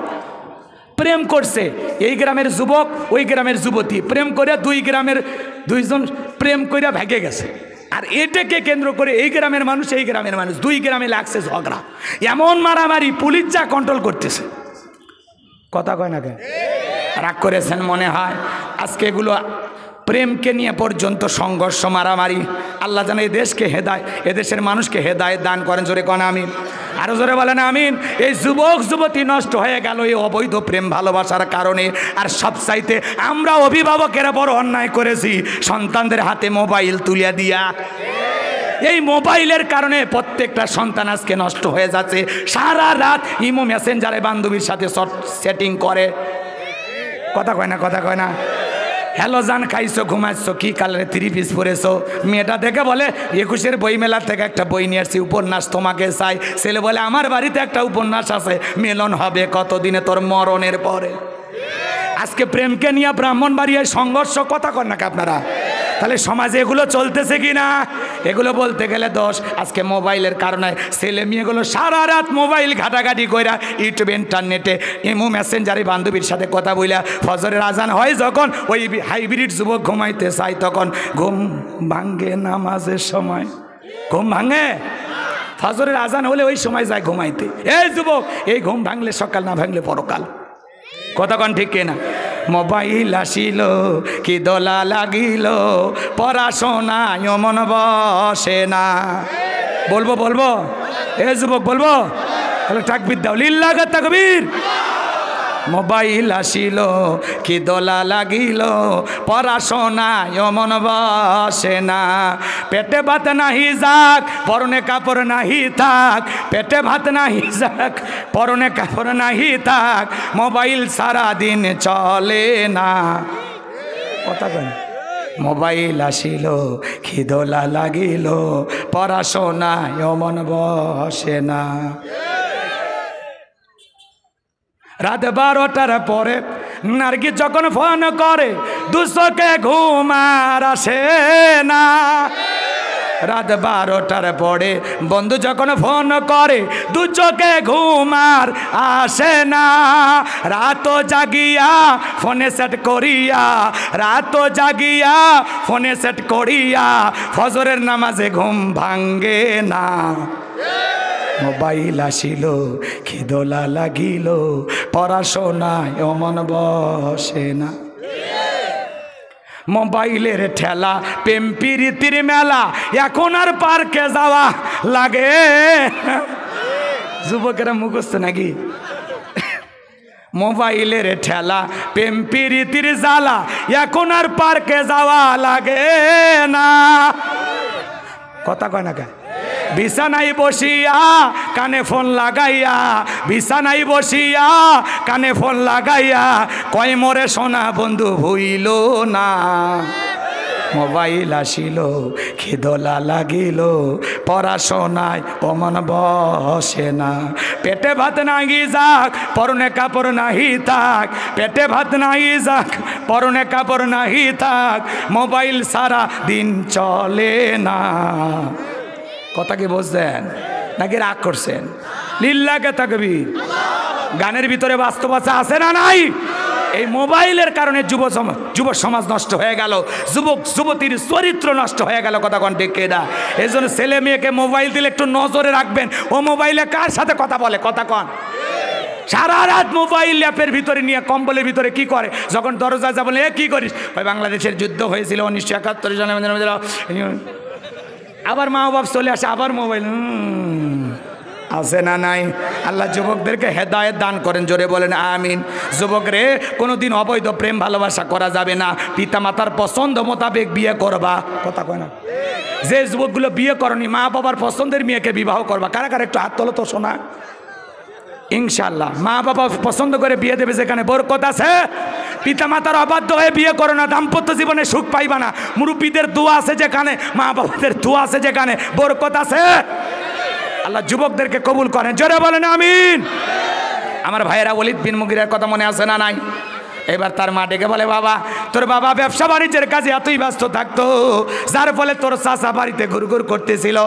প্রেম করছে এই গ্রামের যুবক ওই গ্রামের যুবতী, প্রেম করে দুই গ্রামের দুইজন প্রেম করে ভেগে গেছে, আর এটাকে কেন্দ্র করে এই গ্রামের মানুষ এই গ্রামের মানুষ, দুই গ্রামে লাগছে ঝগড়া, এমন মারামারি পুলিশ যা কন্ট্রোল করতেছে। কথা কয় না? রাগ করেছেন মনে হয়? আজকে এগুলো প্রেমকে নিয়ে পর্যন্ত সংঘর্ষ মারামারি, আল্লাহ যেন এই দেশকে এদেশের মানুষকে হেদায়েত দান করেন। জোরে কোন আমিন। আরো জোরে বলেন আমিন। এই যুবক যুবতী নষ্ট হয়ে গেল এই অবৈধ প্রেম ভালোবাসার কারণে। আর সবচাইতে আমরা অভিভাবকেরা বড় অন্যায় করেছি, সন্তানদের হাতে মোবাইল তুলে দিয়া। এই মোবাইলের কারণে প্রত্যেকটা সন্তান আজকে নষ্ট হয়ে যাচ্ছে। সারা রাত ইমো মেসেঞ্জারে বান্ধবীর সাথে সেটিং করে। কথা কয় না, কথা কয় না। হ্যালো জান, খাইছো, ঘুমাইছো, কি কালারে 3 পিস পরেছো? মেয়েটা দেখে বলে 21-এর বই মেলার থেকে একটা বই নিয়ে আসছি, উপন্যাস তোমাকে চাই। ছেলে বলে আমার বাড়িতে একটা উপন্যাস আছে, মিলন হবে কতদিনে তোর মরণের পরে। আজকে প্রেমকে নিয়ে ব্রাহ্মণবাড়িয়ায় সংঘর্ষ। কথা কন নাকি আপনারা? তাহলে সমাজে এগুলো চলতেছে কি না? এগুলো বলতে গেলে দোষ। আজকে মোবাইলের কারণে ছেলে মেয়েগুলো সারা রাত মোবাইল ঘাটাঘাটি কইরা ইউটিউব ইন্টারনেটে ইমো মেসেঞ্জারে বান্ধবীর সাথে কথা বইলা ফজরের আজান হয় যখন ওই হাইব্রিড যুবক ঘুমাইতে চায় তখন ঘুম ভাঙ্গে নামাজের সময়। ঘুম ভাঙে? ফজরের আজান হলে ওই সময় যায় ঘুমাইতে। এই যুবক, এই ঘুম ভাঙলে সকাল, না ভাঙলে পরকাল। কতক্ষণ ঠিক কিনা? মোবাইল আসিল কি দোলা লাগিল, পড়াশোনায় মন বসে না। বলবো বলবো এ যুবক বলবো? তাহলে তাকবীর দাও, লিল্লাহ তাকবীর। মোবাইল আসিল কি দোলা লাগিল, পড়াশোনায় মন বসে না। পেটে ভাত নাহি যাক, পরনে কাপড় নাহি থাক। পেটে ভাত নাহি যাক, পরনে কাপড় নাহি থাক। মোবাইল সারা দিন চলে না। কথা কেন? মোবাইল আসিল কি দোলা লাগিল, পড়াশোনায় মন বসে না। রাত 12টার পরে নার্গি যখন ফোন করে, দুশোকে ঘুমার আসে না। রাত 12টার পরে বন্ধু যখন ফোন করে, দু চোখে ঘুমার আসে না। রাত জাগিয়া ফোনে সেট করিয়া, রাত জাগিয়া ফোনে সেট করিয়া, ফজরের নামাজে ঘুম ভাঙ্গে না। মোবাইল আসিল কি দোলা লাগিল, পড়াশোনায় মন বসে না। মোবাইলের ঠেলা, প্রেম প্রীতির মেলা, এখন আর পার্কে যাওয়া লাগে। যুবকেরা মুখস্থ নাকি? মোবাইলের ঠেলা, প্রেম প্রীতির জ্বালা, এখন আর পার্কে যাওয়া লাগে না। কথা কয় না কে? বিছানায় বসিয়া কানে ফোন লাগাইয়া, বিছানায় বসিয়া কানে ফোন লাগাইয়া, কয় মোরে সোনা বন্ধু হইল না। মোবাইল আসিল কি দোলা লাগিল, পড়াশোনায় মন বসে না। পেটে ভাত নাহি যাক, পরনে কাপড় নাহি থাক। পেটে ভাত নাহি যাক, পরনে কাপড় নাহি থাক। মোবাইল সারা দিন চলে না। কথা কি বুঝছেন নাকি রাগ করছেন? লিল্লাহে তাকবীর। গানের ভিতরে বাস্তবতা আছে না নাই? এই মোবাইলের কারণে যুব সমাজ নষ্ট হয়ে গেল, যুবক যুবতীর চরিত্র নষ্ট হয়ে গেল। কথা কন ঠিক কিনা? এই জন্য ছেলে মেয়েকে মোবাইল দিলে একটু নজরে রাখবেন, ও মোবাইলে কার সাথে কথা বলে। কথা কন। সারা রাত মোবাইল ল্যাপের ভিতরে নিয়ে কম্বলের ভিতরে কি করে, যখন দরজা যা বলে কি করিস, ওই বাংলাদেশের যুদ্ধ হয়েছিল 1971 সালে, আবার মা বাপ চলে আসে, আবার মোবাইল আছে না নাই? আল্লাহ যুবকদেরকে হেদায়েত দান করেন। জোরে বলেন আমিন। যুবক রে, কোনোদিন অবৈধ প্রেম ভালোবাসা করা যাবে না। পিতা মাতার পছন্দ মোতাবেক বিয়ে করবা। কথা কয় না? যে যুবকগুলো বিয়ে করনি, মা বাবার পছন্দের মেয়েকে বিবাহ করবা। কারা কারা একটু হাত তোলো তো শোনা। ইনশাআল্লাহ মা বাবা পছন্দ করে বিয়ে দেবে, যেখানে বরকত আছে। পিতা মাতার অবাধ্য হয়ে বিয়ে করো না, দাম্পত্য জীবনে সুখ পাইবা না। মুরব্বীদের দোয়া আছে যেখানে, মা বাবাদের দোয়া আছে যেখানে, বরকত আছে। আল্লাহ যুবকদেরকে কবুল করেন। জোরে বলেন আমিন। আমার ভাইয়েরা ওয়ালিদ বিন মুগিরার কথা মনে আছে না নাই? এবার তার মা ডেকে বলে, বাবা তোর বাবা ব্যবসা বাণিজ্যের কাজে এতই ব্যস্ত থাকতো, যার ফলে তোর চাচা বাড়িতে ঘুরঘুর করতেছিল।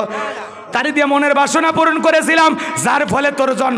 তারই দিয়ে মনের বাসনা পূরণ করেছিলাম, যার ফলে তোর জন্ম